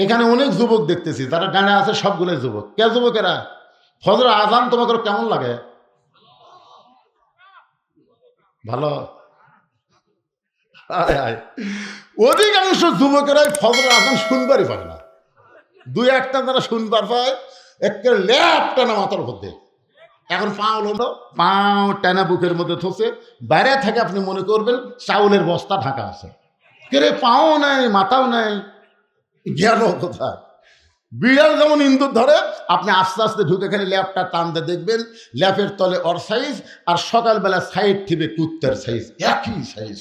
এখানে অনেক যুবক দেখতেছি, তারা ডানে আছে সবগুলোই যুবক। কে যুবকেরা? ফজর আজান তোমাকে কেমন লাগে? ভালো। হায় হায়। অধিকাংশ যুবকেরাই ফজর আজান শুনবারই পারে না। দুই একটা যারা শুনবার পায়, একটা ল্যাপটা না মাথার মধ্যে। এখন পাও হলো, পাও টানা বুকের মধ্যে থসে, বাইরে থেকে আপনি মনে করবেন চাউলের বস্তা ঢাকা আছে। কেরে পাও নাই, মাথাও নাই, গেল কোথায়? বিড়াল যেমন ইন্দুর ধরে, আপনি আস্তে আস্তে ঢুকে খালি ল্যাপটা টানতে দেখবেন ল্যাপের তলে ওর সাইজ, আর সকালবেলা সাইড থিবে কুত্তার সাইজ, একই সাইজ।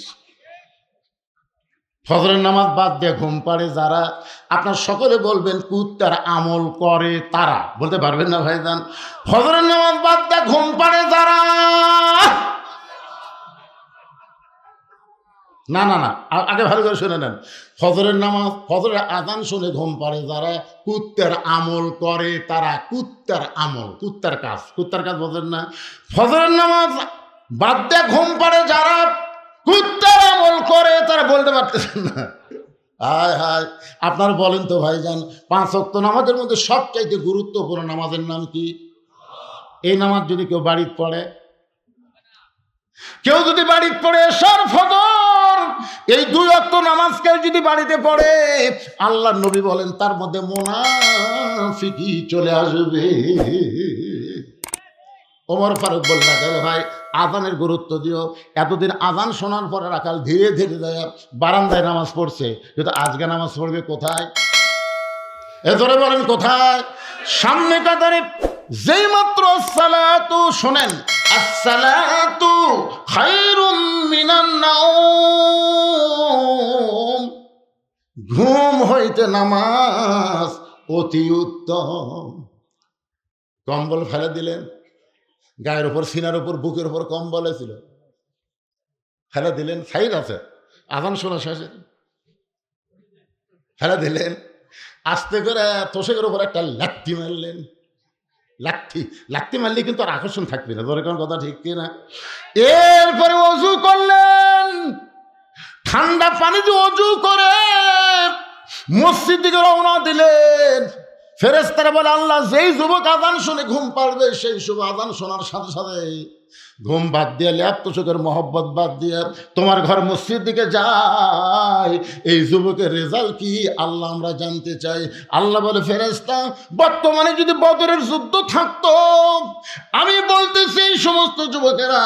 ফজরের নামাজ বাদ দিয়ে ঘুম পাড়ে যারা, আপনার সকলে বলবেন কুত্তার আমল করে তারা, বলতে পারবেন না ভাইজান? ফজরের নামাজ বাদ দিয়ে ঘুম পাড়ে যারা, না না না, আগে ভালো করে শুনে নেন। ফজরের নামাজ, ফজরের আজান শুনে ঘুম পাড়ে যারা, কুত্তার আমল করে তারা। কুত্তার আমল, কুত্তার কাজ, কুত্তার কাজ বোঝেন না? ফজরের নামাজ বাদ দিয়ে ঘুম পাড়ে যারা, কুত্তার আমল করে তারা, বলতে পারতেছেন না। হায় হায়। আপনারা বলেন তো ভাইজান, 5 ওয়াক্ত নামাজের মধ্যে সবচাইতে গুরুত্বপূর্ণ নামাজের নাম কি? এই নামাজ যদি কেউ বাড়িতে পড়ে, কেউ যদি বাড়িতে পড়ে এশার ফজর, এই 2 ওয়াক্ত নামাজ কেউ যদি বাড়িতে পড়ে, আল্লাহ নবী বলেন তার মধ্যে মুনাফিকি চলে আসবে। ওমর ফারুক বলল, না গেল ভাই, আজানের গুরুত্ব দিও। এতদিন আজান শোনার পরে রাখাল ধীরে ধীরে যায় বারান্দায় নামাজ পড়ছে, কিন্তু আজকে নামাজ পড়বে কোথায়? এজরে বলেন কোথায়? সামনে কাতারে। যেই মাত্র সালাতু শোনেন, আসসালাতু খায়রুম মিনান নাওম, ঘুম হইতে নামাজ অতি উত্তম। কম্বল ফেলে দিলেন, গায়ের উপর, সিনার উপর, বুকের উপর কম্বল ছিল, ফেলে দিলেন, সাইড আছে, আজান শোনা শেষে ফেলে দিলেন, আস্তে করে তোষকের উপর একটা লাথি মারলেন। লাথি মারলে কিন্তু আর আকর্ষণ থাকবে না, ধরে কোন কথা ঠিক কিনা? এরপরে অজু করলেন, ঠান্ডা পানি দিয়ে অজু করে মসজিদ দিকে রওনা দিলেন। ফেরেশতারা বলে, আল্লাহ যেই যুবক আজান শুনে ঘুম পাড়বে, সেই শুভ আজান শোনার সাথে সাথে ঘুম বাদ দিয়ে, ল্যাপ তোষকের মহব্বত বাদ দিয়ে তোমার ঘর মসজিদ দিকে যায়, এই যুবকের রেজাল্ট কি আল্লাহ আমরা জানতে চাই। আল্লাহ বলে, ফেরেশতা, বর্তমানে যদি বদরের যুদ্ধ থাকতো, আমি বলতেছি এই সমস্ত যুবকেরা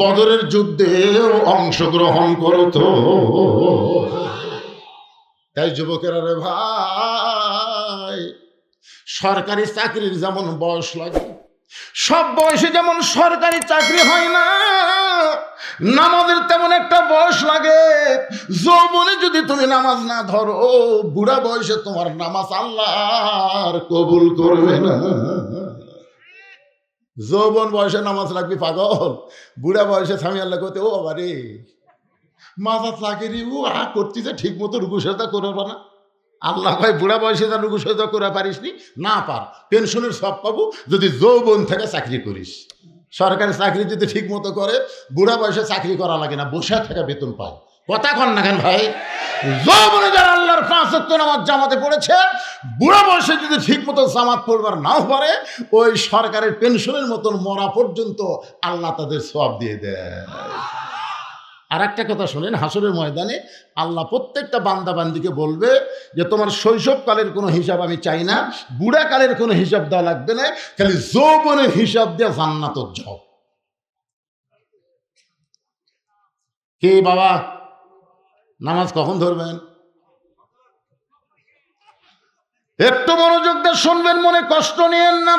বদরের যুদ্ধে অংশগ্রহণ করতো। তাই যুবকেরা রে ভাই, সরকারি চাকরির যেমন বয়স লাগে, সব বয়সে যেমন সরকারি চাকরি হয় না, নামাজের তেমন একটা বয়স লাগে। যৌবনে যদি তুমি নামাজ না ধরো, বুড়া বয়সে তোমার নামাজ আল্লাহ আর কবুল করবে না। যৌবন বয়সে নামাজ লাগবে পাগল, বুড়া বয়সে স্বামী আল্লাহ করতে, ও বাবা রে, মাথা চাকরি ও করতেছে ঠিক মতো রুকু সেজদা করবে না। আল্লাহ ভাই, বুড়া বয়সে যা রুকু সেজদা করে পারিসনি, না পার, পেনশনের সব পাবো যদি যৌবন থেকে চাকরি করিস। সরকারি চাকরি যদি ঠিক মতো করে, বুড়া বয়সে চাকরি করা লাগে না, বসে থেকে বেতন পায়। কথা কন না কেন ভাই? যৌবনে যারা আল্লাহর 5 ওয়াক্ত নামাজ জামাতে পড়েছে, বুড়া বয়সে যদি ঠিক মতো জামাত পড়বার নাও পারে, ওই সরকারের পেনশনের মতন মরা পর্যন্ত আল্লাহ তাদের সওয়াব দিয়ে দেয়। আর একটা কথা শোনেন, হাসরের ময়দানে আল্লাহ প্রত্যেকটা বান্দাবান্দিকে বলবে যে তোমার শৈশবকালের কোনো হিসাব আমি চাই না, বুড়াকালের কোনো হিসাব দেওয়া লাগবে না, খালি যৌবনের হিসাব দিয়ে জান্নাতে যাও। কে বাবা নামাজ কখন ধরবেন? একটু মনোযোগ দিয়ে শুনবেন, মনে কষ্ট নিয়েন না।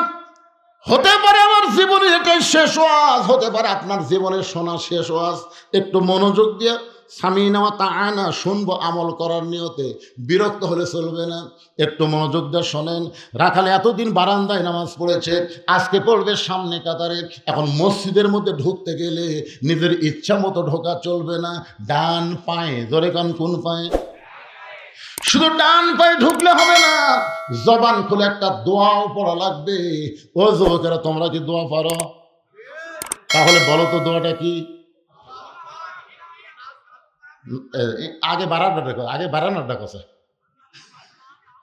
হতে পারে আমার জীবনে এটাই শেষ ওয়াজ, হতে পারে আপনার জীবনের শোনা শেষ ওয়াজ। একটু মনোযোগ দিয়ে স্বামী নেওয়া তা আয়না শুনবো, আমল করার নিয়তে, বিরক্ত হলে চলবে না। একটু মনোযোগ দিয়ে শোনেন। রাখালে এতদিন বারান্দায় নামাজ পড়েছে, আজকে পড়বে সামনে কাতারে। এখন মসজিদের মধ্যে ঢুকতে গেলে নিজের ইচ্ছা মতো ঢোকা চলবে না, ডান পায়ে, ধরে কান কোন পায়ে? শুধু ডান পায়ে ঢুকলে হবে না, জবান খুলে একটা দোয়াও পড়া লাগবে। ও যুবকেরা, তোমরা কি দোয়া পারো? তাহলে বলো তো দোয়াটা কি? আগে বাড়ানোটা কথা,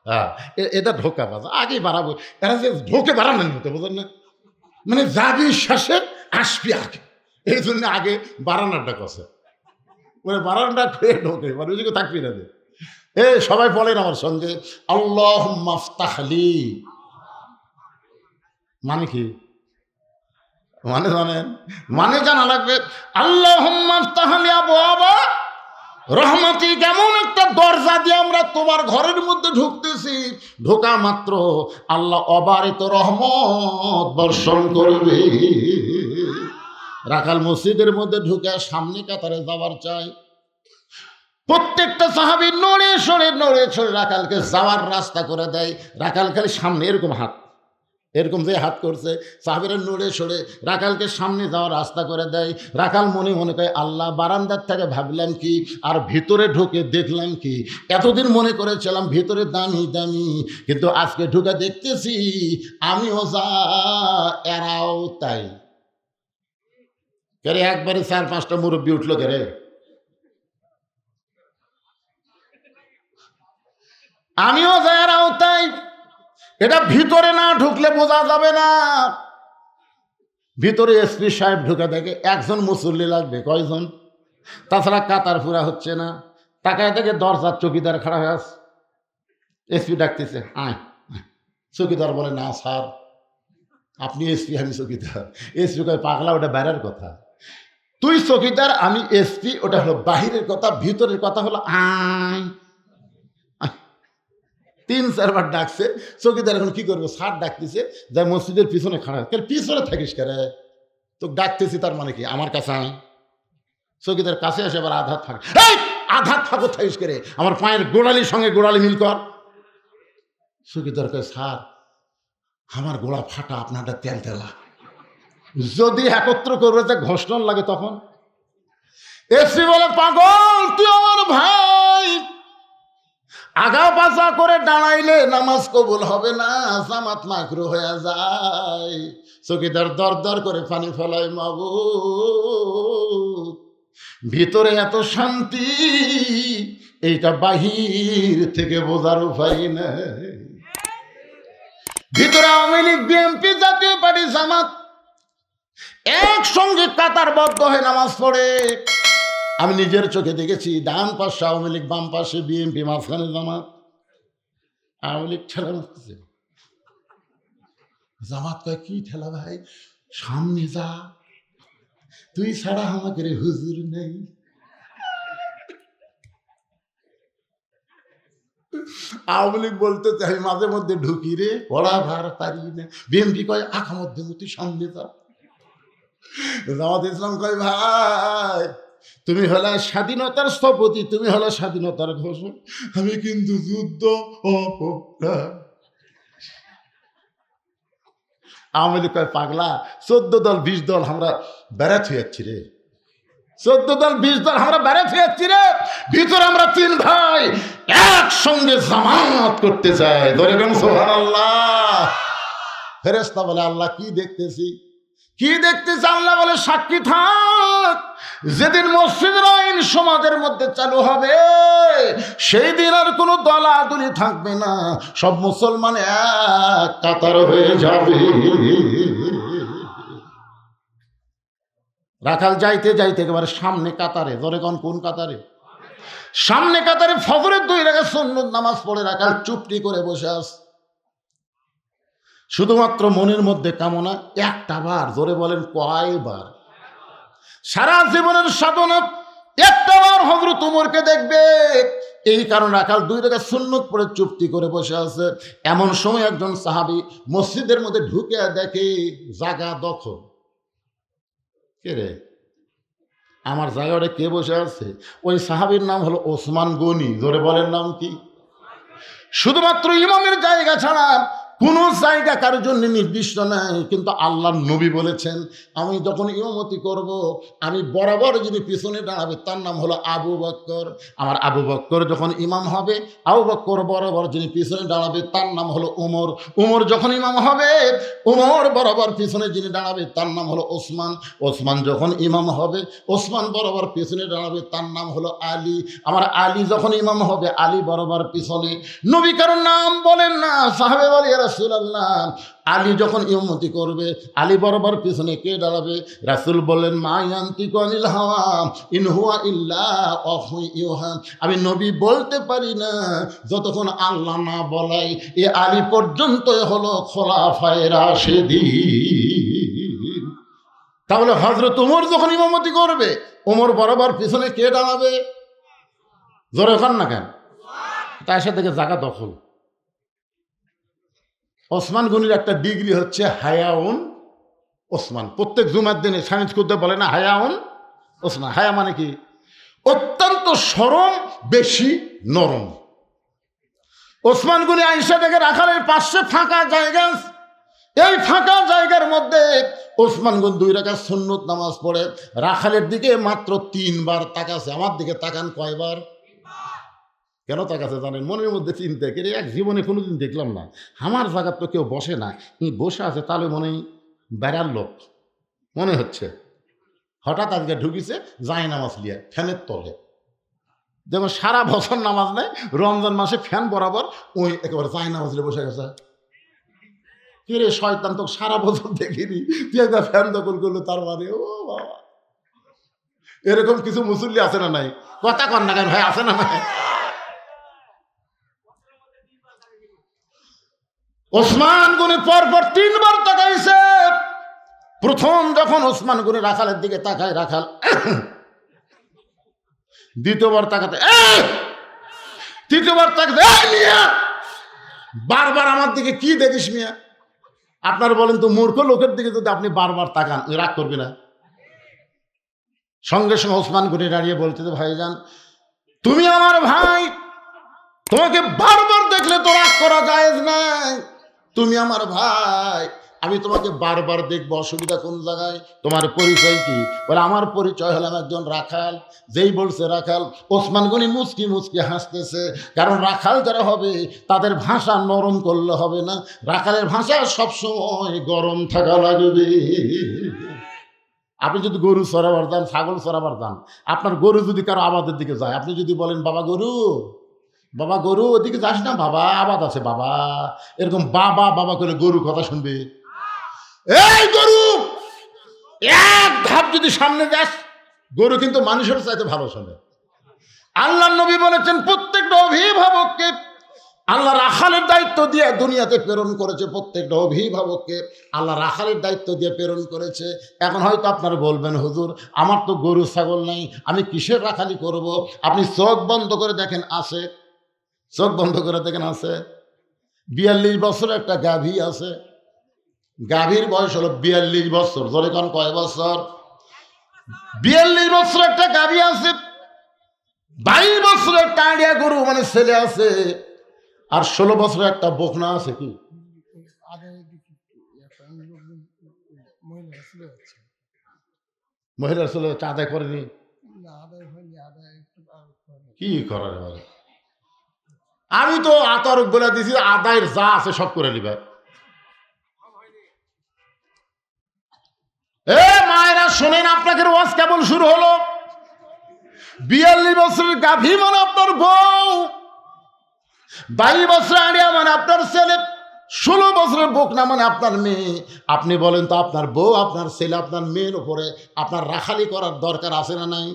হ্যাঁ, এটা ঢোকা বাজা আগেই বাড়াবো, এরা যে ঢোকে বাড়ানোর মতো, বোঝেন না, মানে যাবি শেষে আসবি আগে, এই জন্য আগে বারান্দাটা কষে, মানে বারান্দা খেয়ে ঢোকে, মানে ওইদিকে থাকবি না। এ সবাই বলেন আমার সঙ্গে, আল্লাহুম্মা ফতাহলি, মানে কি মানে জানেন, মানে জানা লাগবে। আল্লাহুম্মা ফতাহলি আবওয়াবা রহমতি, কেমন একটা দরজা দিয়ে আমরা তোমার ঘরের মধ্যে ঢুকতেছি, ঢোকা মাত্র আল্লাহ অবারিত রহমত বর্ষণ করবে। রাখাল মসজিদের মধ্যে ঢুকে সামনে কাতারে যাওয়ার চাই, প্রত্যেকটা সাহাবী নড়ে সরে রাখালকে যাওয়ার রাস্তা করে দেয়। রাখাল খালি সামনে এরকম হাত, এরকম যে হাত করছে, সাহাবীরা নড়ে সরে রাখালকে সামনে যাওয়ার রাস্তা করে দেয়। রাখাল মনে মনে করে, আল্লাহ, বারান্দার থেকে ভাবলাম কি আর ভিতরে ঢুকে দেখলাম কি, এতদিন মনে করেছিলাম ভিতরে দামি দামি, কিন্তু আজকে ঢুকে দেখতেছি আমিও যা এরাও তাই। কেরে একবারে 4-5টা মুরব্বী উঠলো, কেরে আমিও যা এরাও তাই। এটা ভিতরে না ঢুকলে বোঝা যাবে না। ভিতরে এসপি সাহেব ঢুকে দেখে একজন মুসল্লি লাগবে, কয়জন, তাছাড়া কাতার পুরা হচ্ছে না। তাকায় দেখে দরজার চৌকিদার খাড়া হয়ে আছে, এসপি ডাকতেছে, আয়। চৌকিদার বলে, না স্যার, আপনি এসপি, আমি চৌকিদার। এসপি কয়, পাগলা, ওটা বাইরের কথা, তুই চৌকিদার, আমি এসপি, ওটা হলো বাহিরের কথা, ভিতরের কথা হলো আয়। 3-4 বার ডাকছে। চৌকিদার এখন কি করবো, স্যার ডাকতেছে, যাই মসজিদের পিছনে খাড়া, পিছনে থাকিস কেন, তো ডাকতেছি, তার মানে কি আমার কাছে আয়। চৌকিদার কাছে আসে, আবার আধার থাকে, এই আধার থাকো থাকিস কেরে, আমার পায়ের গোড়ালির সঙ্গে গোড়ালি মিল কর। চৌকিদার কয়, স্যার আমার গোড়া ফাটা, আপনারটা তেল তেলা, যদি একত্র করবে যে ঘষণ লাগে তখন। এসপি বলে, পাগল, তুই আমার ভাই, আগা পাছা করে দাঁড়াইলে নামাজ কবুল হবে না, জামাত মাকরু হয়ে যায়। চৌকিদার দর দর করে পানি ফেলায়, মাবুদ, ভিতরে এত শান্তি, এইটা বাহির থেকে বোঝার উপায় নেই। ভিতরে আওয়ামী লীগ, বিএনপি, জাতীয় পার্টি, জামাত একসঙ্গে কাতারবদ্ধ হয়ে নামাজ পড়ে। আমি নিজের চোখে দেখেছি, ডান পাশে আওয়ামী লীগ, বাম পাশে বিএনপি, মাঝখানে জামাত। আওয়ামী লীগ ঠেলা মারতেছে, জামাত কয়, কি ঠেলা ভাই, সামনে যা, তুই ছাড়া আমাকে রে হুজুর নেই। আওয়ামী লীগ বলতে চাই, মাঝে মধ্যে ঢুকি রে, পড়া ভার পারি না। বিএনপি কয়, আখা মধ্যে তুই সামনে যা। জামাত ইসলাম কয়, ভাই তুমি হলে স্বাধীনতার স্থপতি, তুমি হলে স্বাধীনতার ঘোষক, আমি কিন্তু যুদ্ধ অপরাধ। আওয়ামী লীগ কয়, পাগলা, 14 দল 20 দল আমরা বেড়াত হয়ে যাচ্ছি রে, 14 দল 20 দল আমরা বেড়াত হয়ে যাচ্ছি রে, ভিতরে আমরা 3 ভাই একসঙ্গে জামাত করতে চাই। ধরে গেল সুবহানাল্লাহ। ফেরেশতা বলে, আল্লাহ কি দেখতেছি, কি দেখতেছি? আল্লাহ বলে, সাক্ষী থাক, যেদিন মসজিদের আইন সমাজের মধ্যে চালু হবে, সেই দিন আর কোনো দলাদলি থাকবে না, সব মুসলমান এক কাতার হয়ে যাবে। রাখাল যাইতে যাইতে একেবারে সামনে কাতারে, ধরে কোন কাতারে, সামনে কাতারে ফজরের 2 রাকাত সুন্নত নামাজ পড়ে রাখাল চুপটি করে বসে আছে। শুধুমাত্র মনের মধ্যে কামনা, একটা বার, জোরে বলেন কয়বার, সারা জীবনের সাধনা একটা বার হযরত ওমরকে দেখবে, এই কারণে রাখাল 2 রাকাত সুন্নত পড়ে চুপটি করে বসে আছে। এমন সময় একজন সাহাবী মসজিদের মধ্যে ঢুকে দেখে জায়গা দখল। কে রে, আমার জায়গাটা কে বসে আছে? ওই সাহাবীর নাম হলো ওসমান গনি। জোরে বলেন নাম কি? শুধুমাত্র ইমামের জায়গা ছাড়া কোনো জায়গা কারোর জন্য নির্দিষ্ট নাই, কিন্তু আল্লাহর নবী বলেছেন আমি যখন ইমামতি করব আমি বরাবর যিনি পিছনে দাঁড়াবে তার নাম হলো আবু বকর। আমার আবু বকর যখন ইমাম হবে, আবু বকর বরাবর যিনি পিছনে দাঁড়াবে তার নাম হলো উমর। উমর যখন ইমাম হবে, উমর বরাবর পিছনে যিনি দাঁড়াবে তার নাম হলো ওসমান। ওসমান যখন ইমাম হবে, ওসমান বরাবর পিছনে দাঁড়াবে তার নাম হলো আলী। আমার আলী যখন ইমাম হবে, আলী বরাবর পিছনে। নবী কারোর নাম বলেন না, সাহাবে বলে ইয়া রাসূলুল্লাহ আলী যখন ইমামতি করবে আলী বরাবর পিছনে কে দাঁড়াবে? রাসূল বললেন মা ইয়ান্তিকু আনিল হাওয়া ইন হুয়া ইল্লা ওয়াহয়ুন ইউহা। আমি নবী বলতে পারি না যতক্ষণ আল্লাহ না বলাই। এ আলী পর্যন্ত হলো খোলাফায়ে রাশিদিন। তাহলে হযরত ওমর যখন ইমামতি করবে, ওমর বরাবর পিছনে কে দাঁড়াবে? জোরে খান না কেন? তার সাথে জায়গা দখল। ওসমান গনির একটা ডিগ্রি হচ্ছে হায়াউন ওসমান। প্রত্যেক জুমার দিনে সানিদ করতে বলে না হায়াউন ওসমান। হায়া মানে কি? অত্যন্ত সরম, বেশি নরম। ওসমান গনি আয়েশা থেকে রাখালের পাশে ফাঁকা জায়গা, এই ফাঁকা জায়গার মধ্যে ওসমান গনি 2 রাকাত সুন্নত নামাজ পড়ে রাখালের দিকে মাত্র 3 বার তাকাছে। আমার দিকে তাকান কয়বার? কেন তাকাছে জানেন? মনের মধ্যে চিন্তা করে এক জীবনে কোনোদিন দেখলাম না, আমার জায়গার তো কেউ বসে না, বসে আছে তাহলে মনে বেড়ার লোক মনে হচ্ছে। হঠাৎ আজকে ঢুকিছে যায় নামাজ লিয়া ফ্যানের তলে। যেমন সারা বছর নামাজ নেয়, রমজান মাসে ফ্যান বরাবর ওই একেবারে যায় নামাজ লিয়ে বসে গেছে। কে রে শয়তান, তো সারা বছর দেখিনি, তুই একটা ফ্যান দখল করলো, তার মানে ও বাবা। এরকম কিছু মুসল্লি আছে না নাই? কথা কন না কেন ভাই, আছে না নাই? ওসমান গনি পরপর 3 বার তাকাইছে। প্রথম যখন ওসমান গনি রাখালের দিকে তাকায়, রাখাল দ্বিতীয়বার তাকাতে, তৃতীয়বার তাকাতে, মিয়া বারবার আমার দিকে কি দেখিস মিয়া? আপনার বলেন তো, মূর্খ লোকের দিকে যদি আপনি বারবার তাকান রাগ করবে না? সঙ্গে সঙ্গে ওসমান গনি দাঁড়িয়ে বলতে, ভাইজান তুমি আমার ভাই, তোমাকে বারবার দেখলে তো রাগ করা জায়েজ নাই। তুমি আমার ভাই, আমি তোমাকে বারবার দেখবো, অসুবিধা কোন জায়গায়? তোমার পরিচয় কি? বলে আমার পরিচয় হলাম একজন রাখাল। যেই বলছে রাখাল, ওসমান গনি মুচকি মুচকি হাসতেছে। কারণ রাখাল যারা হবে তাদের ভাষা নরম করলে হবে না, রাখালের ভাষা সবসময় গরম থাকা লাগবে। আপনি যদি গরু চড়াবার যান, ছাগল চড়াবার যান, আপনার গরু যদি কারো আবাদের দিকে যায়, আপনি যদি বলেন বাবা গরু, বাবা গরু ওদিকে যাস না, বাবা আবাদ আছে বাবা, এরকম বাবা বাবা করে গরু কথা শুনবে? এই গরু, এক ধাপ যদি সামনে যাস, গরু কিন্তু মানুষের চাইতে ভালো শোনে। আল্লাহ নবী বলেছেন প্রত্যেকটা অভিভাবককে আল্লাহ রাখালের দায়িত্ব দিয়ে দুনিয়াতে প্রেরণ করেছে। প্রত্যেকটা অভিভাবককে আল্লাহ রাখালের দায়িত্ব দিয়ে প্রেরণ করেছে। এখন হয়তো আপনারা বলবেন হুজুর আমার তো গরু ছাগল নাই, আমি কিসের রাখালি করব? আপনি চোখ বন্ধ করে দেখেন, আছে। চোখ বন্ধ করে দেখেন, আছে। 42 বছর একটা গাভী আছে, গাভীর বয়স হলো 42 বছর। ধরে কোন কয় বছর? 42 বছর একটা গাভী আছে। 22 বছরের টাঁড়িয়া গরু মানে ছেলে আছে, আর 16 বছরের একটা বকনা আছে। কি মহিলা ছেলে আদায় করেনি? কি করার এবারে? আমি তো আতরক বলে দিছি, আদায়ের যা আছে সব করে নিবে। এ মায়েরা শোনেন, আপনাকে ওয়াজ কেবল শুরু হলো। 42 বছরের গাভী মানে আপনার বউ, 22 বছরের আড়িয়া মানে আপনার ছেলে, 16 বছরের বকনা মানে আপনার মেয়ে। আপনি বলেন তো, আপনার বউ, আপনার ছেলে, আপনার মেয়ের উপরে আপনার রাখালি করার দরকার আছে না নাই?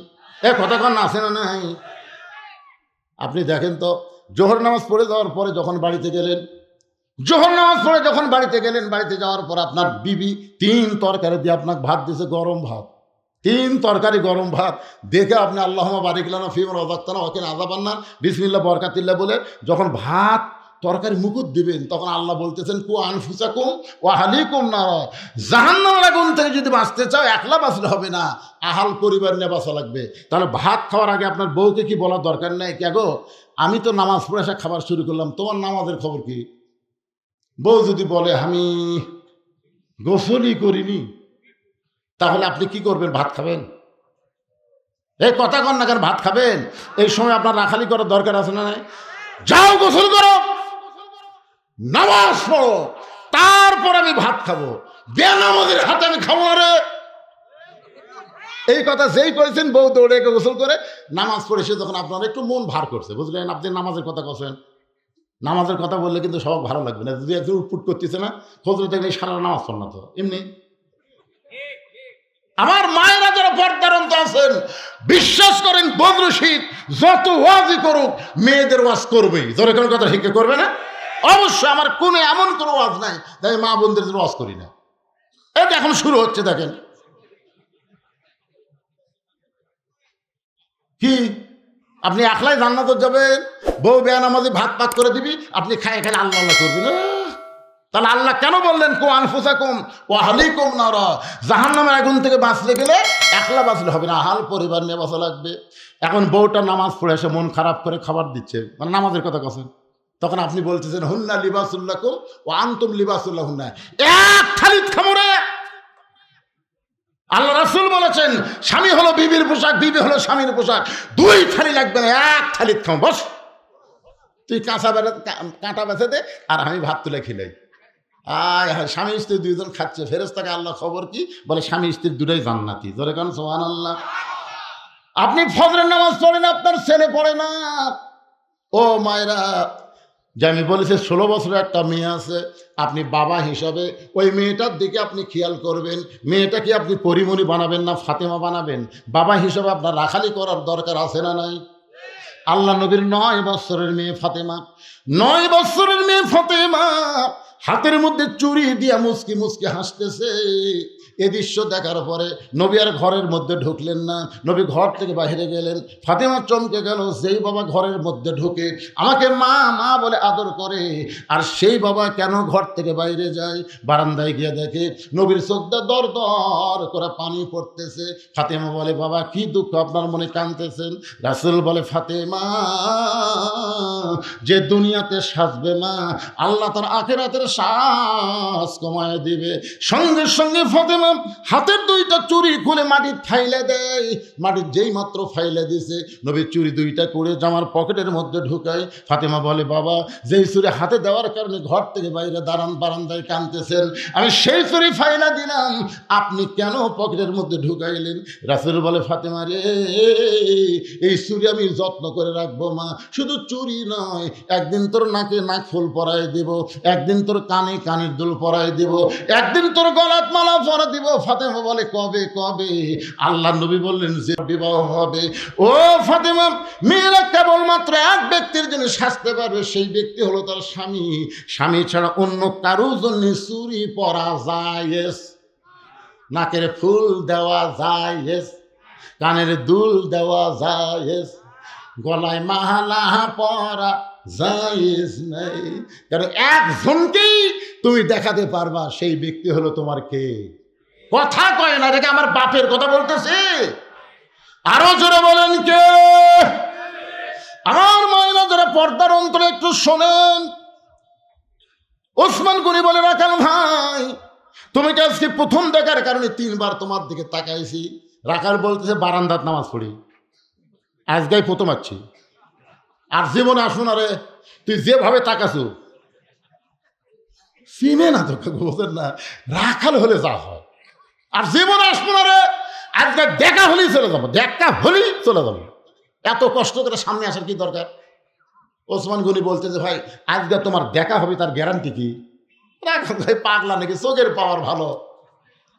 এ কতক্ষণ আছে না নাই? আপনি দেখেন তো, জোহর নামাজ পড়ে যাওয়ার পরে যখন বাড়িতে গেলেন, জোহর নামাজ পড়ে যখন বাড়িতে গেলেন, বাড়িতে যাওয়ার পর আপনার বিবি 3 তরকারি দিয়ে আপনাকে ভাত দিয়েছে, গরম ভাত, 3 তরকারি গরম ভাত দেখে আপনি আল্লাহুম্মা বারিক লানা ফিমা রাযাকতানা ওয়া কিনা আযাবান্নার বিসমিল্লাহ বরকাতিল্লাহ বলে যখন ভাত তরকারি মুকুট দিবেন, তখন আল্লাহ বলতেছেন কু আনফুসাকুম ওয়া আহলিকুম নার, জাহান্নামের আগুন থেকে যদি বাঁচতে চাও একলা বাঁচলে হবে না, আহাল পরিবার নিয়ে বাঁচা লাগবে। তাহলে ভাত খাওয়ার আগে আপনার বউকে কি বলার দরকার নেই? কে গো, আমি তো নামাজ পড়ে এসে খাবার শুরু করলাম, তোমার নামাজের খবর কি? বউ যদি বলে আমি গোসলই করিনি, তাহলে আপনি কি করবেন? ভাত খাবেন? এই কথা কন না কেন? ভাত খাবেন? এই সময় আপনার রাখালি করার দরকার আছে না? নাই? যাও গোসল করো, নামাজ পড়ো, তারপর আমি ভাত খাবো। বেনামাজের হাতে আমি খাবো না রে। এই কথা যেই করেছেন, বউ দৌড়ে গোসল করে নামাজ পড়েছে, তখন আপনার একটু মন ভার করছে, বুঝলেন? আপনি নামাজের কথা কছেন, নামাজের কথা বললে কিন্তু সব ভালো লাগবে না। যদি একজন উটপুট করতেছে না, খোঁজলে দেখলে সারা নামাজ পড় না তো এমনি। আমার মায়েরা যারা পর্দার অন্তর আছেন, বিশ্বাস করেন বদরশীদ যত ওয়াজই করুক, মেয়েদের ওয়াজ করবেই। ধরে কোনো কথা শিক্ষা করবে না? অবশ্যই। আমার কোনো এমন কোনো ওয়াজ নাই তাই মা বোনদের জন্য ওয়াজ করি না। এটা এখন শুরু হচ্ছে, দেখেন কি আপনি একলাই জান্নাতে যাবেন, বউ বেয়ানামাজি ভাত পাক করে দিবি, আপনি খায় খায় আল্লাহ আল্লাহ করবেন। তাহলে আল্লাহ কেন বললেন কো আনফুসাকুম ওয়া আহলিকুম নারা? জাহান্নামের আগুন থেকে বাঁচতে গেলে একলা বাঁচলে হবে না, আহাল পরিবার নিয়ে বাঁচা লাগবে। এখন বউটা নামাজ পড়ে এসে মন খারাপ করে খাবার দিচ্ছে, মানে নামাজের কথা কছেন, তখন আপনি বলতেছেন হুন্না লিবাসুল্লাকুম ওয়া আনতুম লিবাসুল্লাহ হুন্না। এক থালিত খামরে আল্লাহ রাসূল বলেছেন স্বামী হলো বিবির পোশাক, বিবি হলো স্বামীর পোশাক। দুই থালি লাগবে না, এক থালিত খাও। বস, তুই কাঁটা বেছে দে আর আমি ভাত তুলে খিলাই। স্বামী স্ত্রী দুইজন খাচ্ছে, ফেরেশতাকে আল্লাহ খবর কি বলে? স্বামী স্ত্রী দুটোই জান্নাতি। জোরে কান সুবহানাল্লাহ। আপনি ফজরের নামাজ পড়েন, আপনার ছেলে পড়ে না। ও মায়েরা, যে আমি বলেছি 16 বছরের একটা মেয়ে আছে, আপনি বাবা হিসাবে ওই মেয়েটার দিকে আপনি খেয়াল করবেন। মেয়েটাকে আপনি পরিমণি বানাবেন না ফাতেমা বানাবেন? বাবা হিসাবে আপনার রাখালি করার দরকার আছে না নাই? আল্লাহ নবীর 9 বছরের মেয়ে ফাতেমা, 9 বছরের মেয়ে ফাতেমা হাতের মধ্যে চুরি দিয়া মুচকি মুচকি হাসতেছে। এ দৃশ্য দেখার পরে নবী আর ঘরের মধ্যে ঢুকলেন না, নবী ঘর থেকে বাইরে গেলেন। ফাতেমা চমকে গেল, যেই বাবা ঘরের মধ্যে ঢুকে আমাকে মা মা বলে আদর করে, আর সেই বাবা কেন ঘর থেকে বাইরে যায়? বারান্দায় গিয়ে দেখে নবীর চোখটা দর দর করে পানি পড়তেছে। ফাতেমা বলে বাবা কি দুঃখ আপনার মনে কাঁদতেছেন? রাসূল বলে ফাতেমা, যে দুনিয়াতে সাজবে মা, আল্লাহ তার আখিরাতের শ্বাস কমায় দিবে। সঙ্গে সঙ্গে ফাতেমা হাতের দুইটা চুরি খুলে মাটির ফাইলে দেয়। মাটির যেই মাত্র ফাইলে দিছে, নবী চুরি দুইটা করে জামার পকেটের মধ্যে ঢুকায়। ফাতেমা বলে বাবা, যেই চুরি হাতে দেওয়ার কারণে ঘর থেকে বাইরে বারান্দায় কাঁদতেছেন, আমি সেই চুরি ফাইলা দিলাম, আপনি কেন পকেটের মধ্যে ঢুকাইলেন? রাসূল বলে ফাতেমা রে, এই চুরি আমি যত্ন করে রাখবো মা। শুধু চুরি নয়, একদিন তোর নাকে নাক ফুল পরায় দিব, একদিন তোর কানে কানের দুল পরায় দিব, একদিন তোর গলাত মালা পরা দিব। ফাতেমা বলে কবে কবে? আল্লাহ নবী বললেন যে বিবাহ হবে। ও ফাতেমা, মেয়েরা কেবলমাত্র এক ব্যক্তির জন্য সাজতে পারবে, সেই ব্যক্তি হলো তার স্বামী। স্বামী ছাড়া অন্য কারোর জন্য চুরি পরা যায়, নাকের ফুল দেওয়া যায়, কানের দুল দেওয়া যায়, গলায় মালা পরা জায়েজ নাই। কারণ একজনকেই তুমি দেখাতে পারবা, সেই ব্যক্তি হলো তোমার কে? কথা কয় না, দেখে আমার বাপের কথা বলতেছে। আরো জোরে বলেন কে? আমার মায়েরা যারা পর্দার অন্তরে একটু শোনেন। ওসমান গনি বলে রাখাল ভাই, তুমি কি আজকে প্রথম দেখার কারণে 3 বার তোমার দিকে তাকাইছি? রাখাল বলতেছে বারান্দাত নামাজ পড়ি, আজকে প্রথম আছি। আর জীবনে আসুন, আরে তুই যেভাবে তাকাছু চিনে না তো, বোঝেন না, রাখাল হলে যা হয়। আর জীবনে আসুন, আরে আজকে দেখা হলেই চলে যাবো, দেখা হলেই চলে যাবো। এত কষ্ট করে সামনে আসার কি দরকার? ওসমান গনি বলতে যে ভাই আজকে তোমার দেখা হবে, তার গ্যারান্টি কি? রাখাল ভাই পাগলা নাকি? চোখের পাওয়ার ভালো,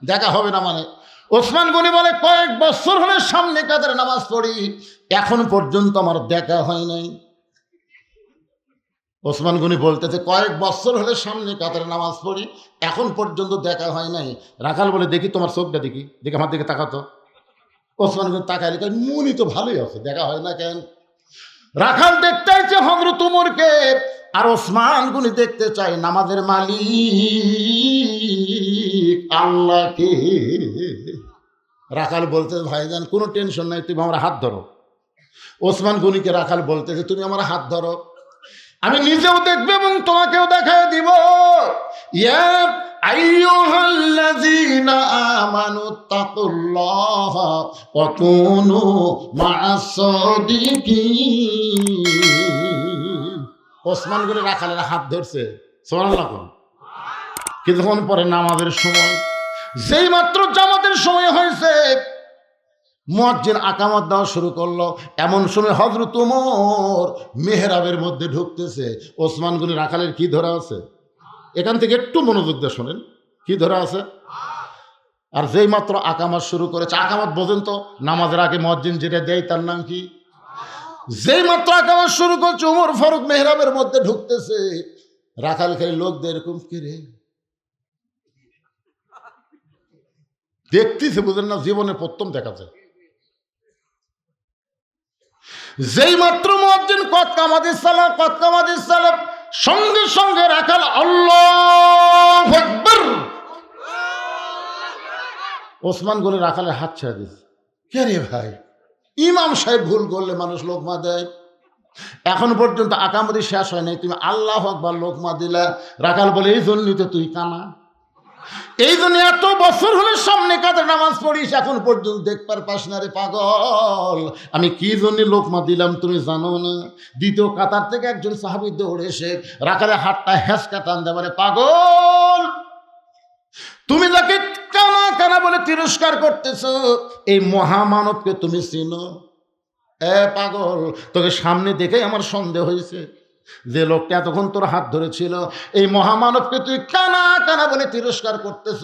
দেখা হবে না মানে? ওসমান গনি বলে কয়েক বছর হলে সামনে কাদের নামাজ পড়ি, এখন পর্যন্ত আমার দেখা হয় নাই। ওসমান গনি বলতেছে কয়েক বছর হলে সামনে কাতারে নামাজ পড়ি, এখন পর্যন্ত দেখা হয় নাই। রাখাল বলে দেখি তোমার চোখটা, দেখি দেখি আমার দিকে তাকাতো। ওসমান গনি তাকাইলে কয় মনি তো ভালোই আছে, দেখা হয় না কেন? রাখাল দেখতে চাইছে হযরত ওমরকে, আর ওসমান গনি দেখতে চায় নামাজের মালিক আল্লাহকে। রাখাল বলতে ভাইজান কোনো টেনশন নাই, তুমি আমার হাত ধরো। ওসমান গনিকে রাখাল বলতেছে তুমি আমার হাত ধরো, আমি নিজেও দেখবো এবং তোমাকেও দেখায় দিব ইয়া আইয়ুহাল্লাযীনা আমানু তাকুল্লাহা ওয়া কুনু মা'আস সাদিকিন। ওসমান গনি রাখালের হাত ধরছে, সুবহানাল্লাহ। কিছুক্ষণ পরে নামাজের সময়, যেই মাত্র জামাতের সময় হয়েছে, মুয়াজ্জিন আকামত দেওয়া শুরু করলো। এমন সময় হযরত ওমর মেহরাবের মধ্যে ঢুকতেছে। ওসমান গনি রাখালের কি ধরা আছে? এখান থেকে একটু মনোযোগ দিয়ে শোনেন, কি ধরা আছে। আর যেই মাত্র আকামত শুরু করেছে, আকামত বোঝেন তো, নামাজের আগে মুয়াজ্জিন যেটা দেয় তার নাম কি? যেই মাত্র আকামত শুরু করছে, ওমর ফারুক মেহরাবের মধ্যে ঢুকতেছে। রাখাল খালি লোকদের এরকম কি রে দেখতেছে, বুঝেন না, জীবনে প্রথম দেখা যায়। যেই মাত্র মুয়াজ্জিন কদ কামাতিস সালাত, কদ কামাতিস সালাত, সঙ্গে সঙ্গে রাখাল আল্লাহু আকবার। ওসমান গনি রাখালের হাত ছেড়ে দিয়েছে। কে রে ভাই, ইমাম সাহেব ভুল করলে মানুষ লোকমা দেয়, এখন পর্যন্ত আকামতি শেষ হয় নাই, তুমি আল্লাহু আকবার লোকমা দিলা। রাখাল বলে, এই জন্যই তো তুই কানা, এই জন্য এত বছর হলে সামনে কাতার নামাজ পড়িস, এখন পর্যন্ত দেখবার পাস না রে পাগল। আমি কি জন্য লোকমা দিলাম তুমি জানো না? দ্বিতীয় কাতার থেকে একজন সাহাবী দৌড়ে এসে রাখালে হাতটা হেঁচকা টান দেয়, বলে, পাগল, তুমি যাকে কানা কানা বলে তিরস্কার করতেছো, এই মহামানবকে তুমি চিনো? এ পাগল, তোকে সামনে দেখে আমার সন্দেহ হয়েছে, যে লোকটা এতক্ষণ তোর হাত ধরেছিল, এই মহামানবকে তুই কানা কানা বলে তিরস্কার করতেছ,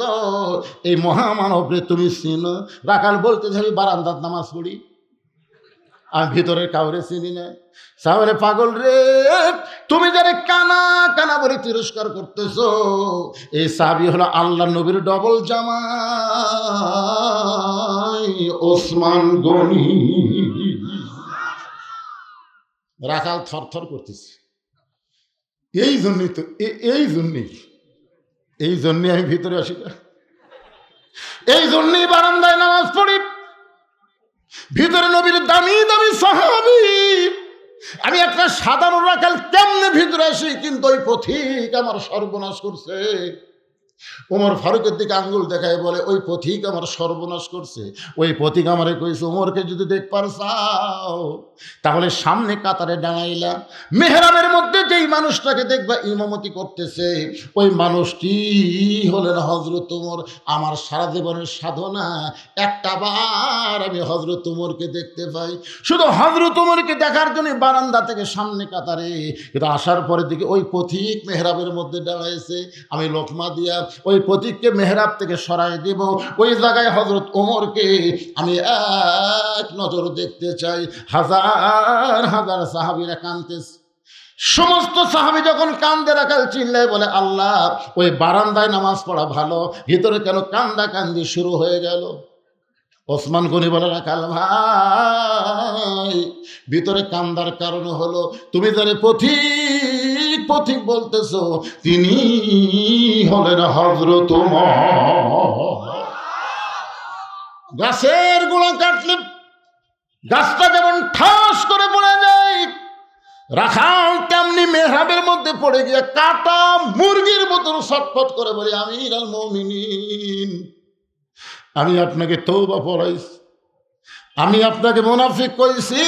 এই মহামানবকে তুমি চিনো? রাখাল বলতেছে, আমি বারান্দার নামাজ পড়ি, আমি ভিতরের কাউরে চিনি না। সাহাবে, পাগল রে, তুমি যারা কানা কানা বলে তিরস্কার করতেছ, এই সাহাবী হলো আল্লাহ নবীর ডবল জামাই ওসমান গনি। রাখাল থরথর করতেছে। এই জন্যই তো, এই জন্যই আমি ভিতরে আসি না, এই জন্যই বারান্দায় নামাজ পড়ি। ভিতরে নবীর দামি দামি সাহাবী, আমি একটা সাধারণ রাখাল কেমনে ভিতরে আসি, কিন্তু ওই পথিক আমার সর্বনাশ করছে। ওমর ফারুকের দিকে আঙ্গুল দেখায় বলে, ওই পথিক আমার সর্বনাশ করছে। ওই পথিক আমারে কইছে, ওমরকে যদি দেখবার চাও তাহলে সামনে কাতারে দাঁড়াইলা, মেহরাবের মধ্যে যেই মানুষটাকে দেখবা ইমামতি করতেছে, ওই মানুষটি হলেন হযরত ওমর। আমার সারা জীবনের সাধনা একটা বার আমি হযরত ওমরকে দেখতে পাই। শুধু হযরত ওমরকে দেখার জন্য বারান্দা থেকে সামনে কাতারে, কিন্তু আসার পরের দিকে ওই পথিক মেহরাবের মধ্যে দাঁড়াইছে। আমি লোকমা দিয়া ওই পথিককে মেহরাব থেকে সরাই দিব, ওই জায়গায় হযরত ওমরকে আমি এক নজর দেখতে চাই। হাজার হাজার সাহাবীরা কাঁদতেছে। সমস্ত সাহাবী যখন কান্দে, রাখাল চিল্লায় বলে, আল্লাহ, ওই বারান্দায় নামাজ পড়া ভালো, ভিতরে কেন কান্দা কান্দি শুরু হয়ে গেল? ওসমান গনি বলে, রাখাল ভাই, ভিতরে কান্দার কারণ হলো তুমি যারে পথিক পথিক বলতেছো, তিনি হলেন হযরত ওমর। গাছের গোড়া কাটলে গাছটা যেমন ঠাস করে পড়ে যায়, রাখাল তেমনি মেহরাবের মধ্যে পড়ে গিয়ে কাটা মুরগির মতন ছটফট করে বলে, আমিরুল মুমিনিন, আমি আপনাকে তওবা পড়াইছি, আমি আপনাকে মুনাফিক কইছি,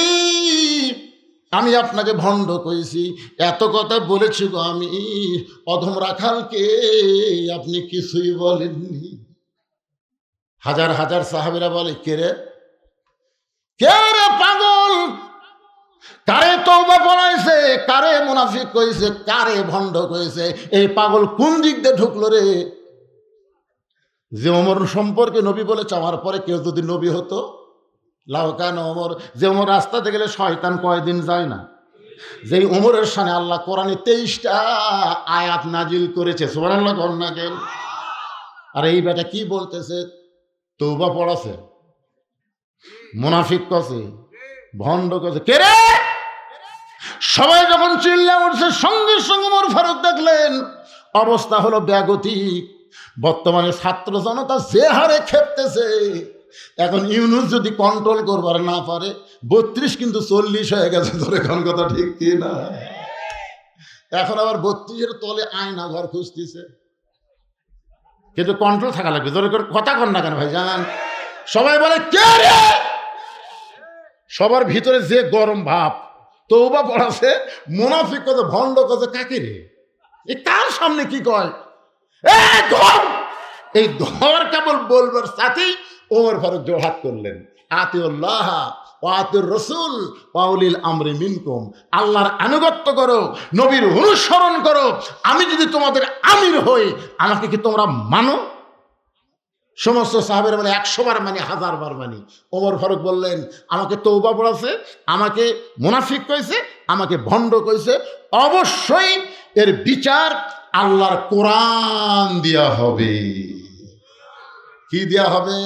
আমি আপনাকে ভণ্ড কইছি, এত কথা বলেছি গো আমি, অধম রাখালকে আপনি কিছুই বলেননি। হাজার হাজার সাহাবীরা বলে, কে রে পাগল, কারে তওবা পড়াইছে, কারে মুনাফিক কইছে, কারে ভণ্ড কইছে, এই পাগল কোন দিক দিয়ে ঢুকলো রে? যে ওমর সম্পর্কে নবী বলেছে, আমার পরে কেউ যদি নবী হতো, লাউকান ওমর, যে ওমর রাস্তাতে গেলে শয়তান কয়দিন যায় না, যেই ওমরের সামনে আল্লাহ কোরআনে 23টা আয়াত নাজিল করেছে, সুবহানাল্লাহ কন্যা কেন? আর এই বেটা কি বলতেছে, তওবা পড়াছে, মুনাফিক কছে, ভণ্ড কছে, কে রে? সবাই যখন চিল্লা উঠছে, সঙ্গে সঙ্গে ওমর ফারুক দেখলেন অবস্থা হলো ব্যাগতিক। বর্তমানে ছাত্র জনতা যে হারে খেপতেছে, এখন ইউনুস যদি কন্ট্রোল করবার না পারে, 32 কিন্তু 40 হয়ে গেছে, ধরে কোন কথা ঠিক কি না? এখন আবার 32-এর তলে আয়না ঘর খুঁজতেছে। কিন্তু কন্ট্রোল থাকা লাগবে। জোরে করে কথা কন না কেন ভাইজান? সবাই বলে কে রে? সবার ভিতরে যে গরম ভাব, তওবা পড়াছে, মুনাফিক কথা, ভণ্ড কথা, কাকে রে? এ কার সামনে কি কয়? এই ঘর কেবল বলবার সাথেই ওমর ফারুক জোড়হাত করলেন, আতিউল্লাহ ওয়া আতিউর রাসূল ওয়া উলিল আমরি মিনকুম। আল্লাহর আনুগত্য করো, নবীর অনুসরণ করো। আমি যদি তোমাদের আমির হই, আমাকে কি তোমরা মানো? সমস্ত সাহাবেরা মানে 100 বার মানে 1000 বার মানি। ওমর ফারুক বললেন, আমাকে তওবা পড়াছে, আমাকে মুনাফিক কইছে, আমাকে ভণ্ড কইছে, অবশ্যই এর বিচার আল্লাহর কোরআন দেয়া হবে। কি দেয়া হবে?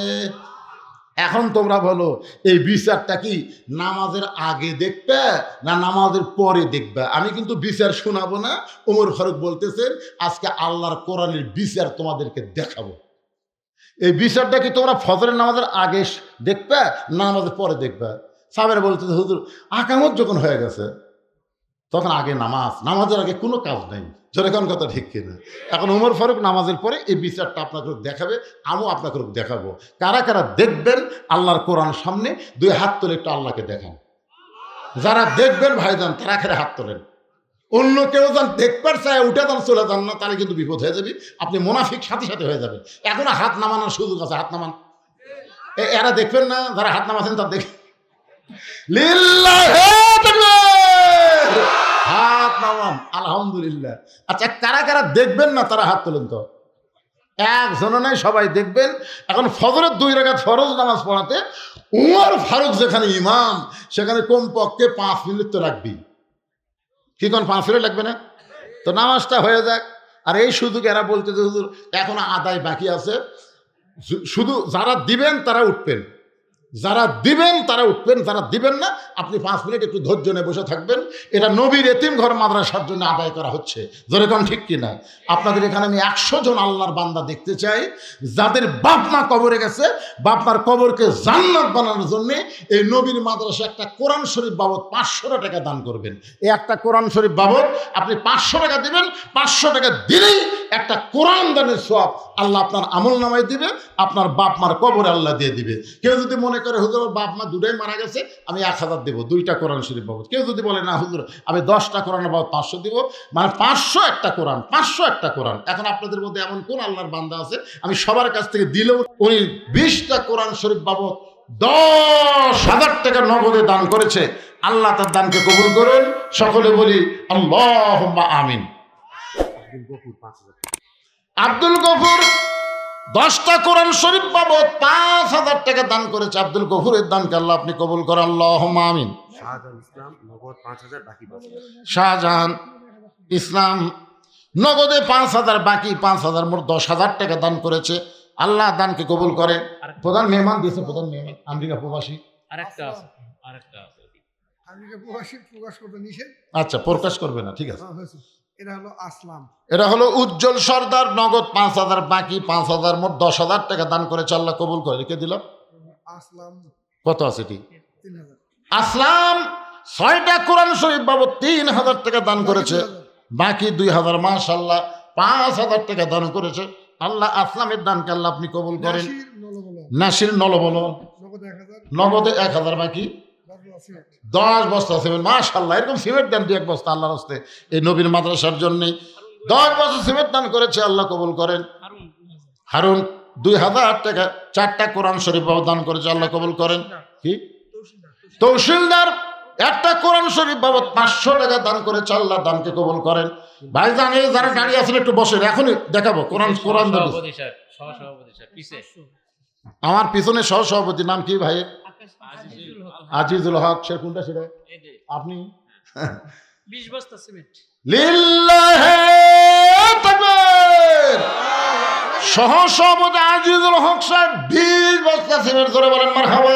এখন তোমরা বলো, এই বিচারটা কি নামাজের আগে দেখবে না নামাজের পরে দেখবে? আমি কিন্তু বিচার শোনাবো না। ওমর ফারুক বলতেছেন, আজকে আল্লাহর কোরআনের বিচার তোমাদেরকে দেখাবো। এই বিচারটা কি তোমরা ফজরের নামাজের আগে দেখবে না নামাজের পরে দেখবে? সাহাবেরা বলতেছে, হুজুর আকামত যখন হয়ে গেছে তখন আগে নামাজ, নামাজের আগে কোনো কাজ নেই। যেরকম কথা ঠিক কিনা? এখন ওমর ফারুক নামাজের পরে এই বিচারটা আপনাকে দেখাবে, আমিও আপনাকে দেখাবো। কারা কারা দেখবেন আল্লাহর কোরআন সামনে? 2 হাত তুলে একটু আল্লাহকে দেখান। যারা দেখবেন ভাইজান তারা খেলে হাত তোলেন। অন্য কেউ যান দেখবার চায় উঠে যান, চলে যান না, তাহলে কিন্তু বিপদ হয়ে যাবে। আপনি মুনাফিক সাথে সাথে হয়ে যাবেন। এখনো হাত নামানোর সুযোগ আছে, হাত নামান। এরা দেখবেন না, যারা হাত নামাচ্ছেন তার দেখ, হাত নামান, আলহামদুলিল্লাহ। আচ্ছা, কারা কারা দেখবেন না তারা হাত তোলেন তো। একজনও নাই, সবাই দেখবেন। এখন ফজরের 2 রাকাত ফরজ নামাজ পড়াতে ওমর ফারুক যেখানে ইমাম, সেখানে কমপক্ষে 5 মিনিট তো রাখবি। কি কোন 5 মিনিট লাগবে না? তো নামাজটা হয়ে যাক। আর এই সুযোগ এরা বলতে যে হুজুর এখনো আদায় বাকি আছে, শুধু যারা দিবেন তারা উঠবেন, যারা দিবেন তারা উঠবেন, যারা দিবেন না আপনি 5 মিনিট একটু ধৈর্য নিয়ে বসে থাকবেন। এটা নবীর এতিম ঘর মাদ্রাসার জন্য আদায় করা হচ্ছে। যেরকম ঠিক কিনা? আপনাদের এখানে আমি 100 জন আল্লাহর বান্দা দেখতে চাই, যাদের বাপ মা কবরে গেছে, বাপ মার কবরকে জান্নাত বানানোর জন্য এই নবীর মাদ্রাসা একটা কোরআন শরীফ বাবদ 500 টাকা দান করবেন। এই একটা কোরআন শরীফ বাবদ আপনি 500 টাকা দিবেন। 500 টাকা দিলেই একটা কোরআন দানের সওয়াব আল্লাহ আপনার আমল নামায় দিবে, আপনার বাপ মার কবরে আল্লাহ দিয়ে দিবে। কেউ যদি মনে করে হুজুর বাপ মা দুটাই মারা গেছে, আমি 1000 দেবো 2টা কোরআন শরীফ বাবদ। কেউ যদি বলে না হুজুর আমি 10টা কোরআন বাবদ 500 দিব, মানে 500 একটা কোরআন, 500 একটা কোরআন। এখন আপনাদের মধ্যে এমন কোন আল্লাহর বান্দা আছে আমি সবার কাছ থেকে দিলেও উনি 20টা কোরআন শরীফ বাবদ 10,000 টাকা নগদে দান করেছে? আল্লাহ তার দানকে কবুল করুন। সকলে বলি আল্লাহুম্মা আমিন। আব্দুল গফুর 10টা কোরআন শরীফ বাবদ 5,000 টাকা দান করেছে। আব্দুল গফুরের দানকে আল্লাহ আপনি কবুল করেন, আল্লাহুম্মা আমিন। শাহজাহান ইসলাম নগদে 5,000, বাকি 5,000, মোট 10,000 টাকা দান করেছে। আল্লাহ দানকে কবুল করে। প্রধান মেহমান দিয়েছে, প্রধান মেহমান আমেরিকা প্রবাসী। আচ্ছা, প্রকাশ করবে না, ঠিক আছে। এরা হলো উজ্জ্বল সর্দার, নগদ 5,000, বাকি 5,000, মোট 10,000 টাকা দান করেছে। আল্লাহ কবুল করে। রেখে দিলাম। কত আছে ঠিক? আসলাম 6টা কোরআন শরীফ বাবদ 3,000 টাকা দান করেছে, বাকি 2,000। মাশাআল্লাহ 5,000 টাকা দান করেছে। আল্লাহ আসলামের দানকে আল্লাহ আপনি কবুল করেন। নাসির নলবল নগদে 1,000, বাকি 10 বস্তা সিমেন্ট। মাশাআল্লাহ, এরকম সিমেন্ট দেন 2-1 বস্তা আল্লাহর হস্তে এই নবীর মাদ্রাসার জন্য। 10 বস্তা সিমেন্ট দান করেছে, আল্লাহ কবুল করেন। হারুন 2,000 টাকা 4টা কোরআন শরীফ দান করেছে, আল্লাহ কবুল করেন। কি তৌসিলদার একটা কোরআন শরীফ বাবদ 500 টাকা দান করেছে, আল্লাহ দানকে কবুল করেন। ভাইজান এই যারা দাঁড়িয়ে আছেন একটু বসেন, এখনই দেখাবো কোরআন। আমার পিছনে সহসভাপতি নাম কি ভাই? আজিজুল হক। সে কোনটা? সেটা আপনি। 20 বস্তা সিমেন্ট। লিল্লাহি তাকবীর। সহসভাপতি আজিজুল হক সাহেব 20 বস্তা সিমেন্ট করে বলেন মারহাবা।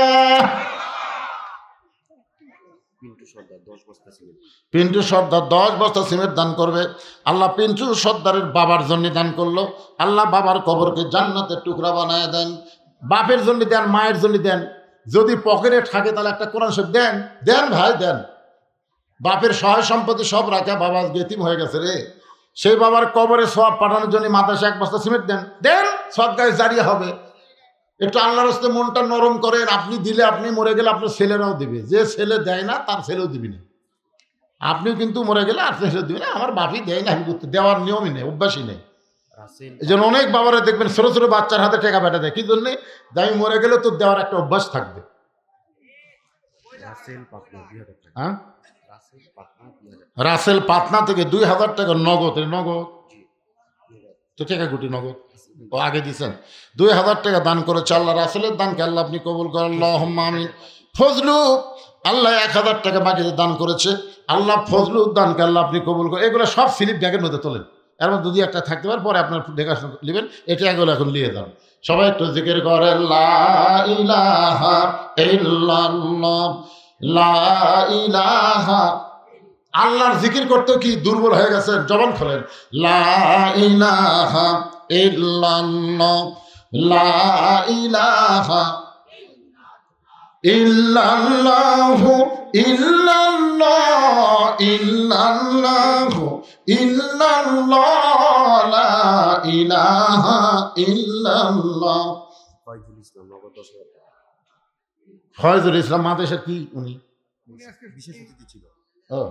পিন্টু সর্দার 10 বস্তা সিমেন্ট দান করবে। আল্লাহ পিন্টু সর্দারের বাবার জন্য দান করলো। আল্লাহ বাবার কবরকে জান্নাতের টুকরা বানায় দেন। বাপের জন্য দেন, মায়ের জন্য দেন। যদি পকেটে থাকে তাহলে একটা কোরআন শরীফ দেন, দেন ভাই দেন। বাপের সহায় সম্পত্তি সব রাখা, বাবা ইতিম হয়ে গেছে রে, সেই বাবার কবরে সওয়াব পাঠানোর জন্য মাদ্রাসা 1 বস্তা সিমেন্ট দেন, দেন সদকায়ে জারিয়া হবে। একটু আল্লাহর রাস্তে মনটা নরম করেন। আপনি দিলে, আপনি মরে গেলে আপনার ছেলেরাও দিবে। যে ছেলে দেয় না তার ছেলেও দিবি না। আপনিও কিন্তু মরে গেলে আপনার ছেলে দিবে না। আমার বাপই দেয় না, আমি করতে দেওয়ার নিয়মই নেই, অভ্যাসই নেই। এই জন্য অনেক বাবারা দেখবেন ছোট ছোট বাচ্চার হাতে টাকা পাঠা দেয়। কি জন্যে? আমি মরে গেলে তো দেওয়ার একটা অভ্যাস থাকবে। হ্যাঁ, রাসেল পাটনা থেকে 2000 টাকা নগদ, নগদ তো টাকা গুটি নগদ ও আগে দিচ্ছেন। 2000 টাকা দান করেছে। আল্লাহ রাসেলের দানকে আল্লাহ আপনি কবুল করেন, আল্লাহুম্মা আমিন। ফজলু আল্লাহ 1000 টাকা বাকিতে দান করেছে। আল্লাহ ফজলু দানকে আল্লাহ আপনি কবুল করেন। এগুলো সব স্লিপ ব্যাগের মধ্যে তোলেন, এর মধ্যে যদি একটা থাকতে পারে পরে আপনার দেখাশোনা নেবেন। এটা এগুলো এখন নিয়ে যান। সবাই একটু জিকির করেন, লা ইলাহা ইল্লাল্লাহ, লা ইলাহা। আল্লাহর জিকির করতেও কি দুর্বল হয়ে গেছেন? জবান খোলেন, লা ইলাহা ইল্লাল্লাহ, লা ইলাহা ইল্লাল্লাহু, ইল্লাল্লাহ, ইল্লাল্লাহু, ইল্লাল্লাহ, লা ইলাহা ইল্লাল্লাহ। ফয়জুল ইসলাম মাদ্রাসা কি উনি ও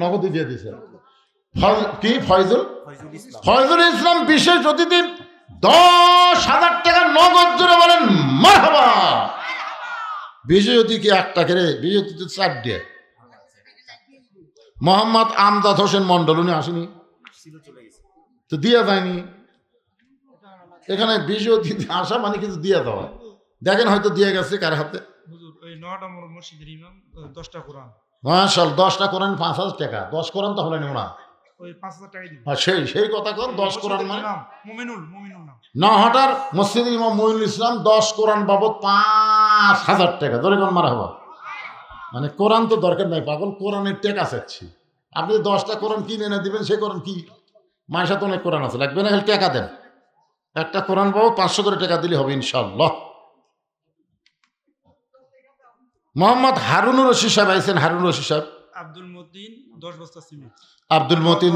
নগদ দিয়ে দিয়েছে। কি ফয়জুল? ফয়জুল ইসলাম বিশেষ অতিথি 10,000 টাকা নগদ জোরে বলেন মারহাবা। বিশেষ অতিথি 1 টাকা রে, বিশেষ অতিথি 4 দিয়ে। মোহাম্মদ আমজাদ হোসেন মন্ডল উনি আসেনি তো দিয়া যায়নি। এখানে বিশেষ অতিথি আসা মানে কিছু দিয়া দেওয়া। দেখেন হয়তো দিয়ে গেছে কার হাতে। মাশাল 10টা কোরআন 5,000 টাকা। 10 কোরআন তো হলেন ওরা সেই কথা কর। 10 কোরআন মানে নহাটার মসজিদ ইমাম মঈনুল ইসলাম 10 কোরআন বাবদ 5,000 টাকা। ধরে কোন মারা হবা মানে কোরআন তো দরকার নাই পাগল, কোরআনের টেকা চাচ্ছি। আপনি 10টা কোরআন কিনে এনে দিবেন, সেই কোরআন কি মায়ের সাথে অনেক কোরআন আছে, লাগবে না, খালি টাকা দেন। একটা কোরআন বাবদ 500 করে টাকা দিলে হবে ইনশাল্লাহ। মোহাম্মদ হারুনুর রশিদ সাহেব আইছেন। হারুনুর রশিদ সাহেব, আব্দুল মতিন 10 বস্তা সিমেন্ট। আব্দুল মতিন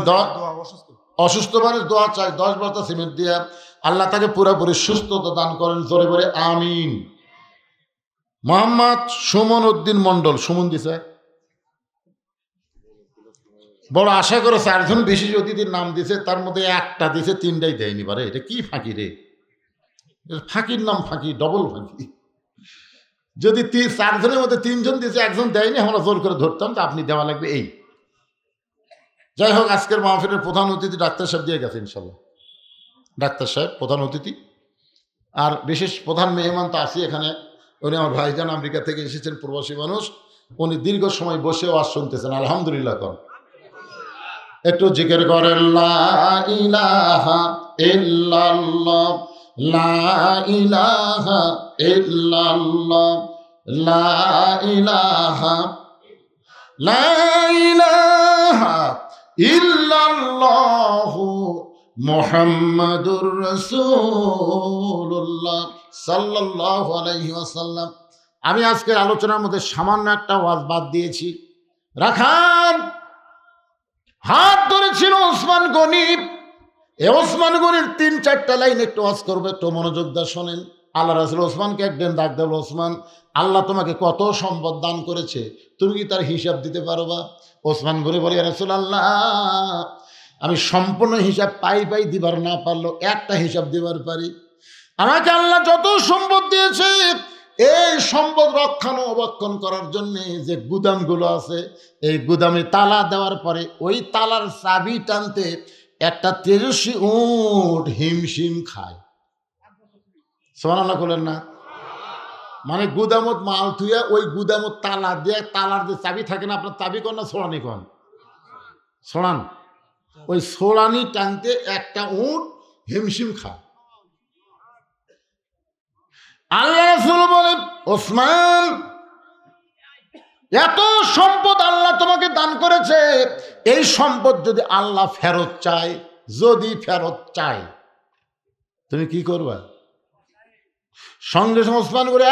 অসুস্থ মানুষ, দোয়া চাই 10 বস্তা সিমেন্ট দিয়ে আল্লাহ তাকে পুরোপুরি সুস্থতা দান করেন। জোরে বলে আমিন। মোহাম্মদ সুমন উদ্দিন মন্ডল, সুমন দিছে বড় আশা করে 4 জন বিশেষ অতিথির নাম দিছে, তার মধ্যে একটা দিছে, 3টাই দেয়নি। পারে এটা কি ফাঁকি রে? ফাঁকির নাম ফাঁকি, ডবল ফাঁকি। যদি 4 জনের মধ্যে 3 জন দিয়েছে, 1 জন দেয়নি, আমরা জোর করে ধরতাম তো আপনি দেওয়া লাগবে এই। যাই হোক, আজকের মাহফিলের প্রধান অতিথি ডাক্তার সাহেব দিয়ে গেছে ইনশাল্লাহ। ডাক্তার সাহেব প্রধান অতিথি, আর বিশেষ প্রধান মেহমান তো আছি এখানে। উনি আমার ভাইজান, আমেরিকা থেকে এসেছেন, প্রবাসী মানুষ। উনি দীর্ঘ সময় বসে ওয়াজ শুনতেছেন, আলহামদুলিল্লাহ কর। একটু জিকির করেন, লা ইলাহা ইল্লাল্লাহ, লা ইলাহা ইল্লাল্লাহ, লা ইলাহা, লা ইলাহা ইল্লাল্লাহু মুহাম্মাদুর রাসূলুল্লাহ সাল্লাল্লাহু আলাইহি ওয়াসাল্লাম। আমি আজকের আলোচনার মধ্যে সামান্য একটা ওয়াজ বাদ দিয়েছি। রাখান হাত ধরেছিল ওসমান গনি। এ ওসমান গনির 3-4টা লাইন একটু ওয়াজ করবে, একটু মনোযোগ দিয়ে শোনেন। আল্লাহ রাসূল ওসমানকে একদিন ডাক দেব, ওসমান আল্লাহ তোমাকে কত সম্পদ দান করেছে, তুমি কি তার হিসাব দিতে পারবা? ওসমান গনি বলে, ইয়া রাসূলুল্লাহ, আমি সম্পূর্ণ হিসাব পাই দিবার না পারলেও একটা হিসাব দিবার পারি। আমাকে আল্লাহ যত সম্পদ দিয়েছে, এই সম্পদ রক্ষণাবেক্ষণ করার জন্য যে গুদামগুলো আছে, এই গুদামে তালা দেওয়ার পরে ওই তালার চাবি টানতে একটা তেজস্বী উট হিমশিম খায়। সুবহানাল্লাহ বলেন না? মানে গুদামত মাল থুয়া ওই গুদামত তালা দিয়ে, তালার যে চাবি থাকে না, আপনার চাবি কন না ছোড়ানি কন? ছোড়ান। ওই ছোড়ানি টানতে একটা উট হিমশিম খায়। আল্লাহ রাসূল বলেন, ওসমান, এত সম্পদ আল্লাহ তোমাকে দান করেছে, এই সম্পদ যদি আল্লাহ ফেরত চায়, যদি ফেরত চায়, তুমি কি করবা? সঙ্গে সঙ্গে ওসমান করে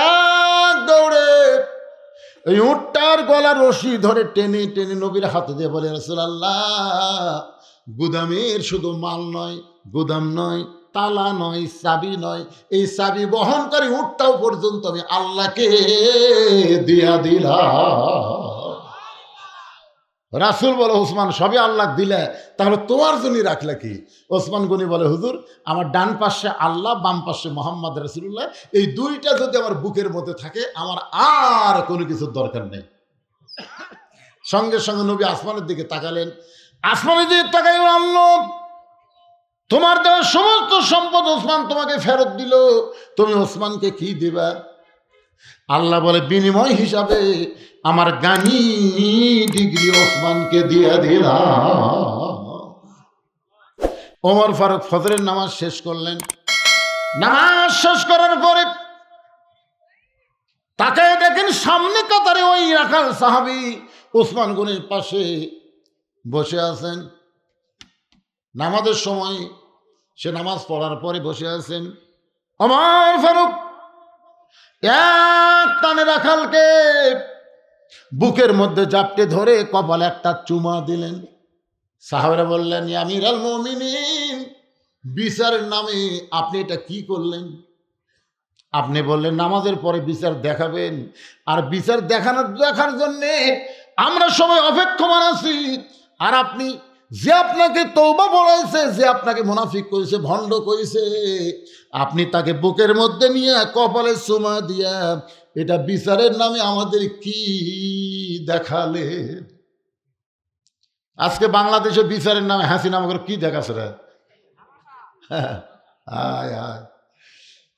এক দৌড়ে এই উটটার গলার রশি ধরে টেনে টেনে নবীর হাতে দিয়ে বলে, রাসূলুল্লাহ, গুদামের শুধু মাল নয়, গুদাম নয়, তালা নয়, চাবি নয়, এই চাবি বহনকারী উটটাও পর্যন্ত আমি আল্লাহকে দিয়া দিলাম। রাসূল বলে, ওসমান সবই আল্লাহ দিলে, তাহলে তোমার জন্য রাখলে কি? ওসমান গনি বলে, হুজুর আমার ডান পাশে আল্লাহ, বাম পাশে মোহাম্মদ রাসূলুল্লাহ, এই দুইটা যদি আমার বুকের মধ্যে থাকে আমার আর কোনো কিছুর দরকার নেই। সঙ্গে সঙ্গে নবী আসমানের দিকে তাকালেন, আসমানের দিকে তাকাই, আল্লাহ তোমার দেওয়া সমস্ত সম্পদ ওসমান তোমাকে ফেরত দিল, তুমি ওসমানকে কি দিবা? আল্লাহ বলে, বিনিময় হিসাবে আমার গানি ডিগ্রি ওসমানকে দিয়ে দিলাম। ওমর ফারুক ফজরের নামাজ শেষ করলেন। নামাজ শেষ করার পরে তাকে দেখেন সামনে কাতারে ওই রাখাল সাহাবী ওসমান গনির পাশে বসে আছেন। নামাজের সময় সে নামাজ পড়ার পরে বসে আছেন। ওমর ফারুক এক টানে রাখালকে বুকের মধ্যে জাপটে ধরে কপালে একটা চুমা দিলেন। সাহাবারা বললেন, ইয়া আমিরুল মুমিনিন, বিচারের নামে আপনি এটা কি করলেন? আপনি বললেন নামাজের পরে বিচার দেখাবেন, আর বিচার দেখার জন্যে আমরা সবাই অপেক্ষমান আছি। আর আপনি যে আপনাকে তওবা পড়াইছে, যে আপনাকে মুনাফিক করেছে, ভণ্ড করেছে, আপনি তাকে বুকের মধ্যে নিয়ে কপালে চুমা দিয়া এটা বিচারের নামে আমাদের কি দেখালে? আজকে বাংলাদেশে বিচারের নামে হাসিনা আমাকে কি দেখাছে রে? আয় আয়,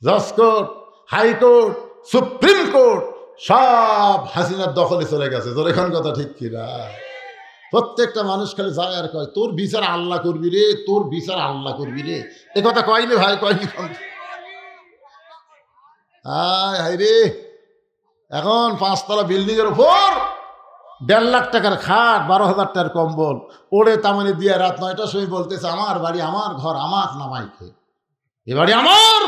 জজ কোর্ট, হাইকোর্ট, সুপ্রিম কোর্ট সব হাসিনার দখলে চলে গেছে। তোর এখন কথা ঠিক কিনা? প্রত্যেকটা মানুষ খালি যায় আর কয়, তোর বিচার আল্লাহ করবি রে, তোর বিচার আল্লাহ করবি রে। এ কথা কয়নি ভাই, কয়নি? আয় হাই রে, এখন 5 তলা বিল্ডিং এর উপর 1.5 লাখ টাকার খাট, 12,000 টাকার কম্বল ওড়ে তামানে দিয়ে রাত 9টার সময় বলতেছে, আমার বাড়ি, আমার ঘর, আমার নামাই খে, এ বাড়ি আমার,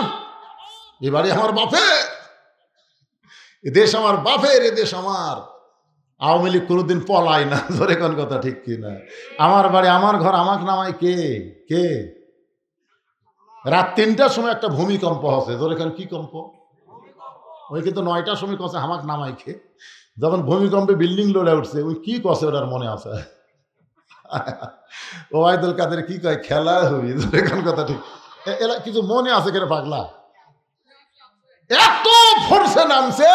এ বাড়ি আমার বাপের, এ দেশ আমার বাপের, এ দেশ আমার। আওয়ামী লীগ কোনোদিন পলায় না, ধরে কোন কথা ঠিক কিনা? আমার বাড়ি, আমার ঘর, আমাকে নামাই কে? কে? রাত 3টার সময় একটা ভূমিকম্প হচ্ছে, ধরে কেন? কি কম্প? ওই কিন্তু 9টার সময় কছে হামাক নামাই খে। যখন ভূমিকম্পে বিল্ডিং লড়ে উঠছে, ওই কি কছে ওটার মনে আছে? ওবায়দুল কাদের কি কয়, খেলা হবি, ধরে কোন কথা ঠিক? এরা কিছু মনে আছে কেন পাগলা? এত ফোর্সে নামছে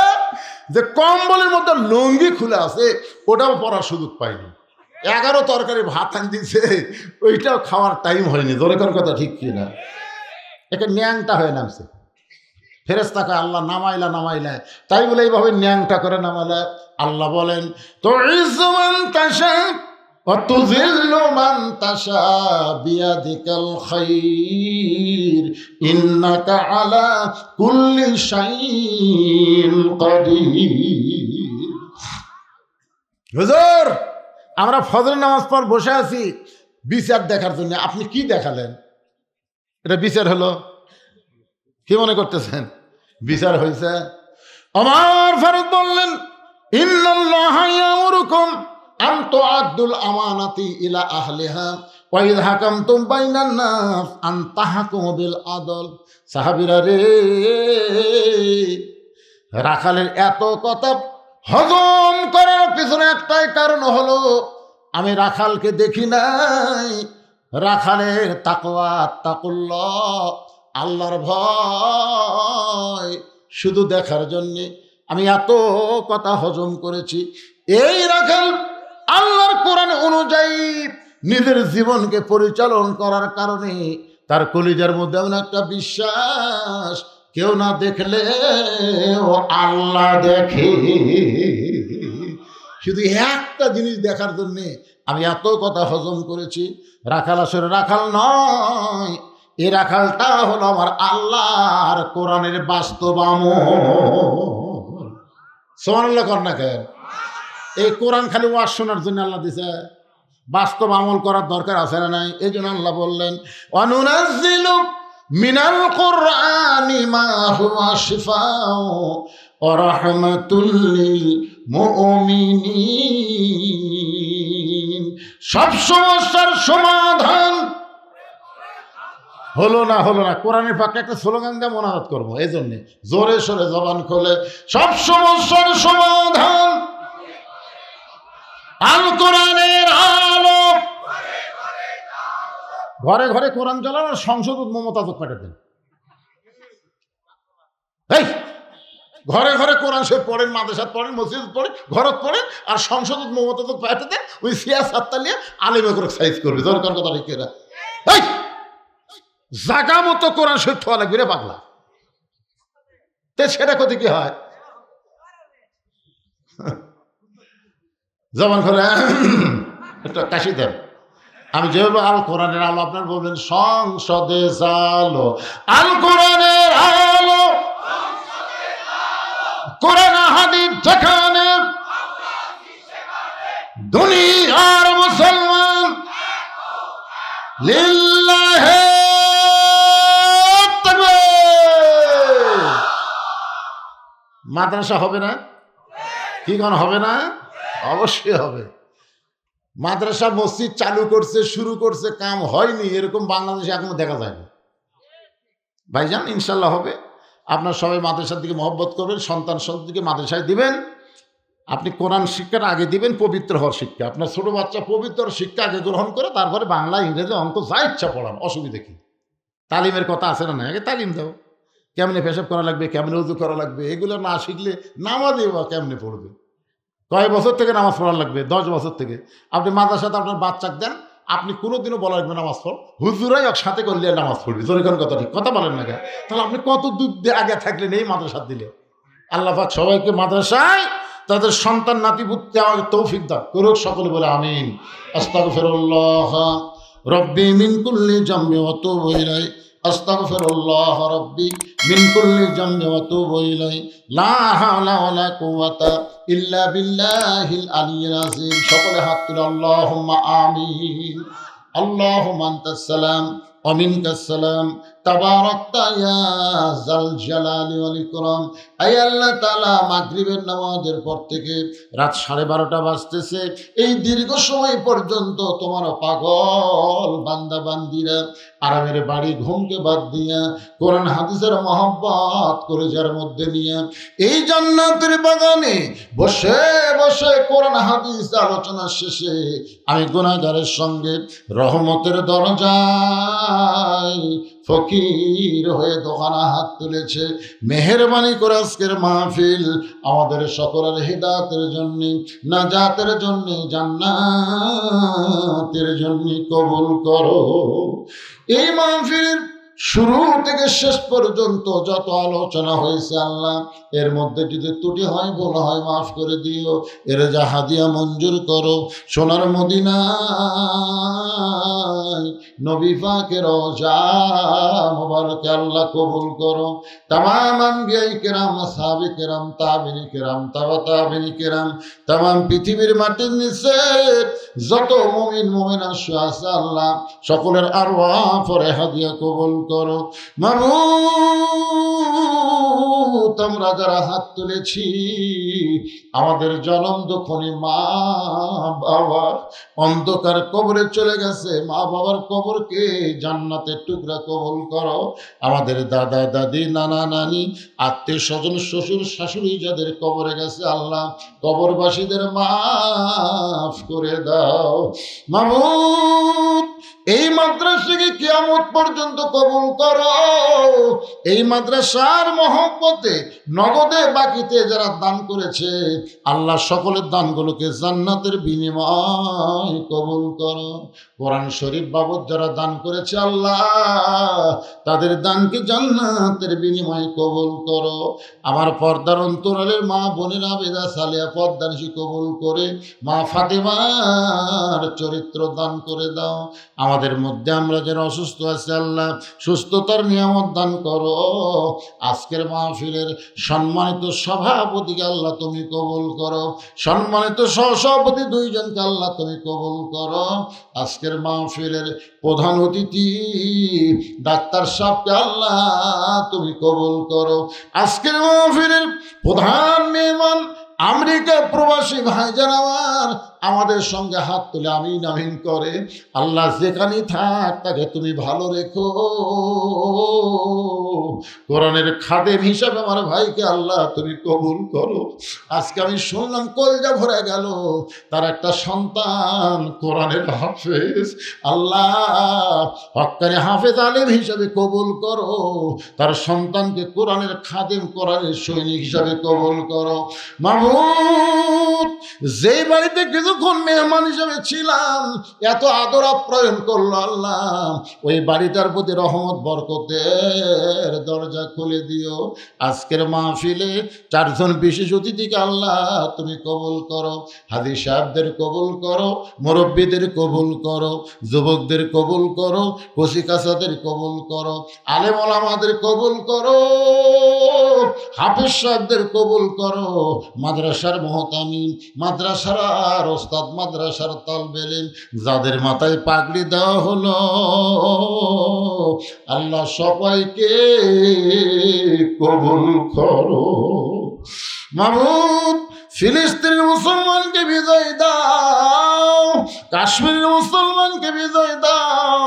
যে কম্বলের মধ্যে লুঙ্গি খুলে আছে, ওটাও পরার সুযোগ পাইনি। 11 তরকারি ভাত আন দিচ্ছে, ওইটাও খাওয়ার টাইম হয়নি। ধরে কোন কথা ঠিক কিনা? একে ন্যাংটা হয়ে নামছে। ফেরেশতাকে আল্লাহ নামাইলা নামাইলা, তাই বলে এইভাবে ন্যাংটা করে নামালে। আল্লাহ বলেন, তুইজ্জু মান তাশা ওয়া তুযিল্লু মান তাশা বিয়াদিকাল খায়র ইন্নাকা আলা কুল্লি শাইইন কাদির। হুজুর, আমরা ফজর নামাজ পড়ে বসে আছি বিচার দেখার জন্য, আপনি কি দেখালেন? এটা বিচার হলো? কি মনে করতেছেন বিচার হয়েছে? ওমর ফারুক বললেন, ইন্নাল্লাহা ইয়ামুরুকুম আন তুআদ্দুল আমানাতি ইলা আহলিহা ওয়া ইযা হাকামতুম বাইনান নাস আন তাহকুমু বিল আদল। সাহাবীরা রে, রাখালের এত কথা হজম করার পিছনে একটাই কারণ হলো, আমি রাখালকে দেখি নাই, রাখালের তাকওয়া, তাকুল্লাহ, আল্লাহর ভয় শুধু দেখার জন্যে আমি এত কথা হজম করেছি। এই রাখাল আল্লাহর কোরআন অনুযায়ী নিজের জীবনকে পরিচালন করার কারণে তার কলিজার মধ্যে এমন একটা বিশ্বাস, কেউ না দেখলে ও আল্লাহ দেখে। শুধু একটা জিনিস দেখার জন্যে আমি এত কথা হজম করেছি। রাখাল আসলে রাখাল নয়, এই রাখালটা হলো আমার আল্লাহর কোরআনের বাস্তব আমল। সুবহানাল্লাহ কর না কেন? এই কোরআন খালি ওয়াজ শোনার জন্য আল্লাহ দিছে, বাস্তব আমল করার দরকার আছে না নাই? এই জন্য আল্লাহ বললেন, ওয়ানুনাজ্জিলু মিনাল কুরআনি মা হুয়া শিফাউ ওয়া রাহমাতুল লিল মুমিনিন। সব সমস্যার সমাধান। হলো না কোরআনের পাকে একটা স্লোগান দিয়ে মোনাজাত করবো, এই জন্যে জোরে সোরে জবান খোলে সব সমস্যার সমাধান আল কোরআনের আলো। ঘরে ঘরে কোরআন চালান আর সংসদ মমতা পাঠিয়ে দেন। এই ঘরে ঘরে কোরআন শরীফ পড়েন, মাদ্রাসাত পড়েন, মসজিদ পড়েন, ঘরত পড়েন, আর সংসদ মমতা পাঠিয়ে দেন। ওই সিয়াসাতটা নিয়ে আলেমে করে সাইজ করবে। দরকার কথা রেখে না, এই জাগা মতো কোরআন শরীফ থোয়া লাগবে রে পাগলা। তে সেটা করতে কি হয়? জবান করে একটা কাশি দেন। আমি যেভাবে আল কোরআনের আলো, আপনার বলবেন সংসদে জালো আল কোরআনের আলো, কোরআন হাদিস যেখানে দুনিয়ার মুসলমান লিল্লাহে তাকবীর। মাদ্রাসা হবে না? কি কোন হবে না? অবশ্যই হবে। মাদ্রাসা মসজিদ চালু করছে, শুরু করছে, কাম হয়নি এরকম বাংলাদেশে এখনো দেখা যায়নি। ভাইজান ইনশাল্লাহ হবে। আপনার সবাই মাদ্রাসার দিকে মহব্বত করবেন, সন্তান সন্ততিকে মাদ্রাসায় দিবেন। আপনি কোরআন শিক্ষাটা আগে দিবেন, পবিত্র হওয়ার শিক্ষা। আপনার ছোট বাচ্চা পবিত্র শিক্ষা আগে গ্রহণ করে তারপরে বাংলা, ইংরেজি, অঙ্ক যা ইচ্ছা পড়ান, অসুবিধা কি? তালিমের কথা আছে না? আগে তালিম দাও। কেমনে পেশাব করা লাগবে, কেমনে উজু করা লাগবে, এগুলো না শিখলে নামাজই বা কেমনে পড়বে? কয় বছর থেকে নামাজ পড়া লাগবে? 10 বছর থেকে। আপনি মাদ্রাসাতে আপনার বাচ্চাকে দেন, আপনি কোনোদিনও বলা লাগবে নামাজ পড়, হুজুরাই সাথে করলে নামাজ পড়বি। জোরেখান কথা ঠিক কথা বলেন না? তাহলে আপনি কত দূর আগে থাকলেন এই মাদ্রাসা দিলে। আল্লাহ পাক সবাইকে মাদ্রাসায় তাদের সন্তান নাতিপুত্রে আমাকে তৌফিক দান করুক, সকলে বলে আমিন। আস্তাগফিরুল্লাহ রব্বি মিন কুল্লি জামবি ওয়া তুবু ইলাইহি, আস্তাগফিরুল্লাহ রব্বি মিন কুল্লি জামবি ওয়া তুবু ইলাইহি, লা হাওলা ওয়ালা কুওয়াতা ইল্লা বিল্লাহিল আলিয়্যিল আযীম। সকলে হাত তুলে আল্লাহুম্মা আমিন। আল্লাহুম্মা আনতাস সালাম ওয়া মিনকাস সালাম, তাবারাকতা ইয়া যাল জালালি ওয়াল ইকরাম। আয় আল্লাহ তাআলা, মাগরিবের নামাজের পর থেকে রাত 12:30 বাজতেছে, এই দীর্ঘ সময় পর্যন্ত তোমার পাগল বান্দা বান্দিরা আরামের বাড়ি ঘুমকে বাদ দিয়া কোরআন হাদিসের মহব্বত করে যার মধ্যে নিয়ে এই জান্নাতের বাগানে বসে বসে কোরআন হাদিস আলোচনা শেষে আমি গুনাহগারের সঙ্গে রহমতের দরজায় ফকির হয়ে দোকানা হাত তুলেছে। মেহেরবানি করে আজকের মাহফিল আমাদের সকলের হিদায়াতের জন্য, নাজাতের জন্য, জান্নাতের জন্য কবুল করো। এই মাহফিলের শুরু থেকে শেষ পর্যন্ত যত আলোচনা হয়েছে আল্লাহ, এর মধ্যে যদি ত্রুটি হয়, ভুল হয়, মাফ করে দিও। এর যা হাদিয়া মঞ্জুর করো। সোনার মদিনায় নবী পাকের রওজা মুবারকে আল্লাহ কবুল করো। তামাম আম্বিয়াই কেরাম, সাহাবী কেরাম, তাবিঈন কেরাম, তাবা তাবিঈন কেরাম, তামাম পৃথিবীর মাটির নিচে যত মুমিন মুমিনা আছে আল্লাহ, সকলের আরওয়াহ পরে হাদিয়া কবুল করো। মাবুদ, আমরা যারা হাত তুলেছি, আমাদের জনম দুঃখনী মা বাবা অন্ধকার কবরে চলে গেছে, মা বাবার কবরকে জান্নাতের টুকরা কবুল করো। আমাদের দাদা দাদি, নানা নানি, আত্মীয় স্বজন, শ্বশুর শাশুড়ি যাদের কবরে গেছে আল্লাহ, কবরবাসীদের মাফ করে দাও। মাবুদ, এই মাদ্রাসাকে কিয়ামত পর্যন্ত কবুল করো। এই মাদ্রাসার মহব্বতে নগদে বাকিতে যারা দান করেছে আল্লাহ, সকলের দানগুলোকে জান্নাতের বিনিময় কবুল করো। কোরআন শরীফ বাবদ যারা দান করেছে আল্লাহ, তাদের দানকে জান্নাতের বিনিময় কবুল করো। আমার পর্দার অন্তরালের মা বোনেরা বেদা সালিয়া পর্দানিশী কবুল করে মা ফাতেমার চরিত্র দান করে দাও। আমাদের মধ্যে আমরা যারা অসুস্থ আছি আল্লাহ, সুস্থতার নিয়ামত দান করো। আজকের মাহফিলের সম্মানিত সভাপতিকে আল্লাহ তুমি কবুল করো। সম্মানিত সহসভাপতি 2 জনকে আল্লাহ তুমি কবুল করো। আজকের মাহফিলের প্রধান অতিথি ডাক্তার সাহেবকে আল্লাহ তুমি কবুল করো। আজকের মাহফিলের প্রধান মেহমান আমেরিকা প্রবাসী ভাইজান আমার আমাদের সঙ্গে হাত তুলে আমিন আমিন করে, আল্লাহ যেখানেই থাক তাকে তুমি ভালো রেখো। কোরআনের খাদেম হিসাবে আমার ভাইকে আল্লাহ তুমি কবুল করো। আজকে আমি শুনলাম কলজা ভরে গেল, তার একটা সন্তান কোরআনের হাফেজ। আল্লাহ হক্কানি হাফেজ আলেম হিসাবে কবুল করো, তার সন্তানকে কোরআনের খাদেম কোরআনের সৈনিক হিসাবে কবুল করো। মাহমুদ যেই বাড়িতে কিছুক্ষণ মেহমান হিসেবে ছিলাম, এত আদর আপ্যায়ন করলো আল্লাহ, ওই বাড়িটার প্রতি রহমত বরকতের দরজা খুলে দিও। আজকের মাহফিলে 4 জন বিশেষ অতিথিকে আল্লাহ তুমি কবুল করো। হাজী সাহেবদের কবুল করো, মুরব্বীদের কবুল করো, যুবকদের কবুল করো, কচিকাচাদের কবুল করো, আলেম ওলামাদের কবুল করো, হাফেজ সাহেবদের কবুল করো, মাদ্রাসার মুহতামিম, মাদ্রাসার আর ওস্তাদ, মাদ্রাসার তালবে ইলম, যাদের মাথায় পাগড়ি দেওয়া হলো আল্লাহ সবাইকে কবুল করো। মাহমুদ ফিলিস্তিনের মুসলমানকে বিজয় দাও, কাশ্মীরের মুসলমানকে বিজয় দাও,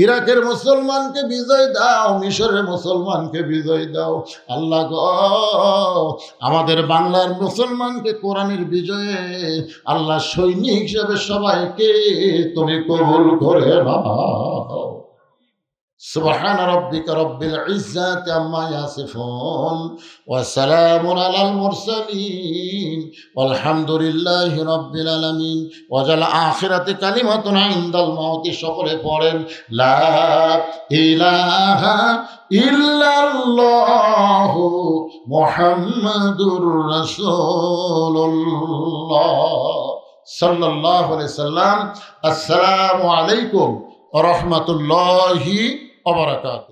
ইরাকের মুসলমানকে বিজয় দাও, মিশরের মুসলমানকে বিজয় দাও। আল্লাহ গো আমাদের বাংলার মুসলমানকে কোরআনের বিজয়ে আল্লাহ সৈনিক হিসেবে সবাইকে তুমি কবুল করে নাও। সুবহান রাব্বিকা রব্বিল ইজ্জাতি আম্মা ইয়াসিফুন ওয়া সালামুন আলাল মুরসালিন ওয়ালহামদুলিল্লাহি রাব্বিল আলামিন। ওয়াজাল আখিরাতি কালিমাতুন ইনদাল মাউতি। সকলে পড়েন লা ইলাহা ইল্লাল্লাহু মুহাম্মাদুর রাসূলুল্লাহ সাল্লাল্লাহু আলাইহি সাল্লাম। আসসালামু আলাইকুম ওয়া রাহমাতুল্লাহি ওয়া বারাকাতুহু।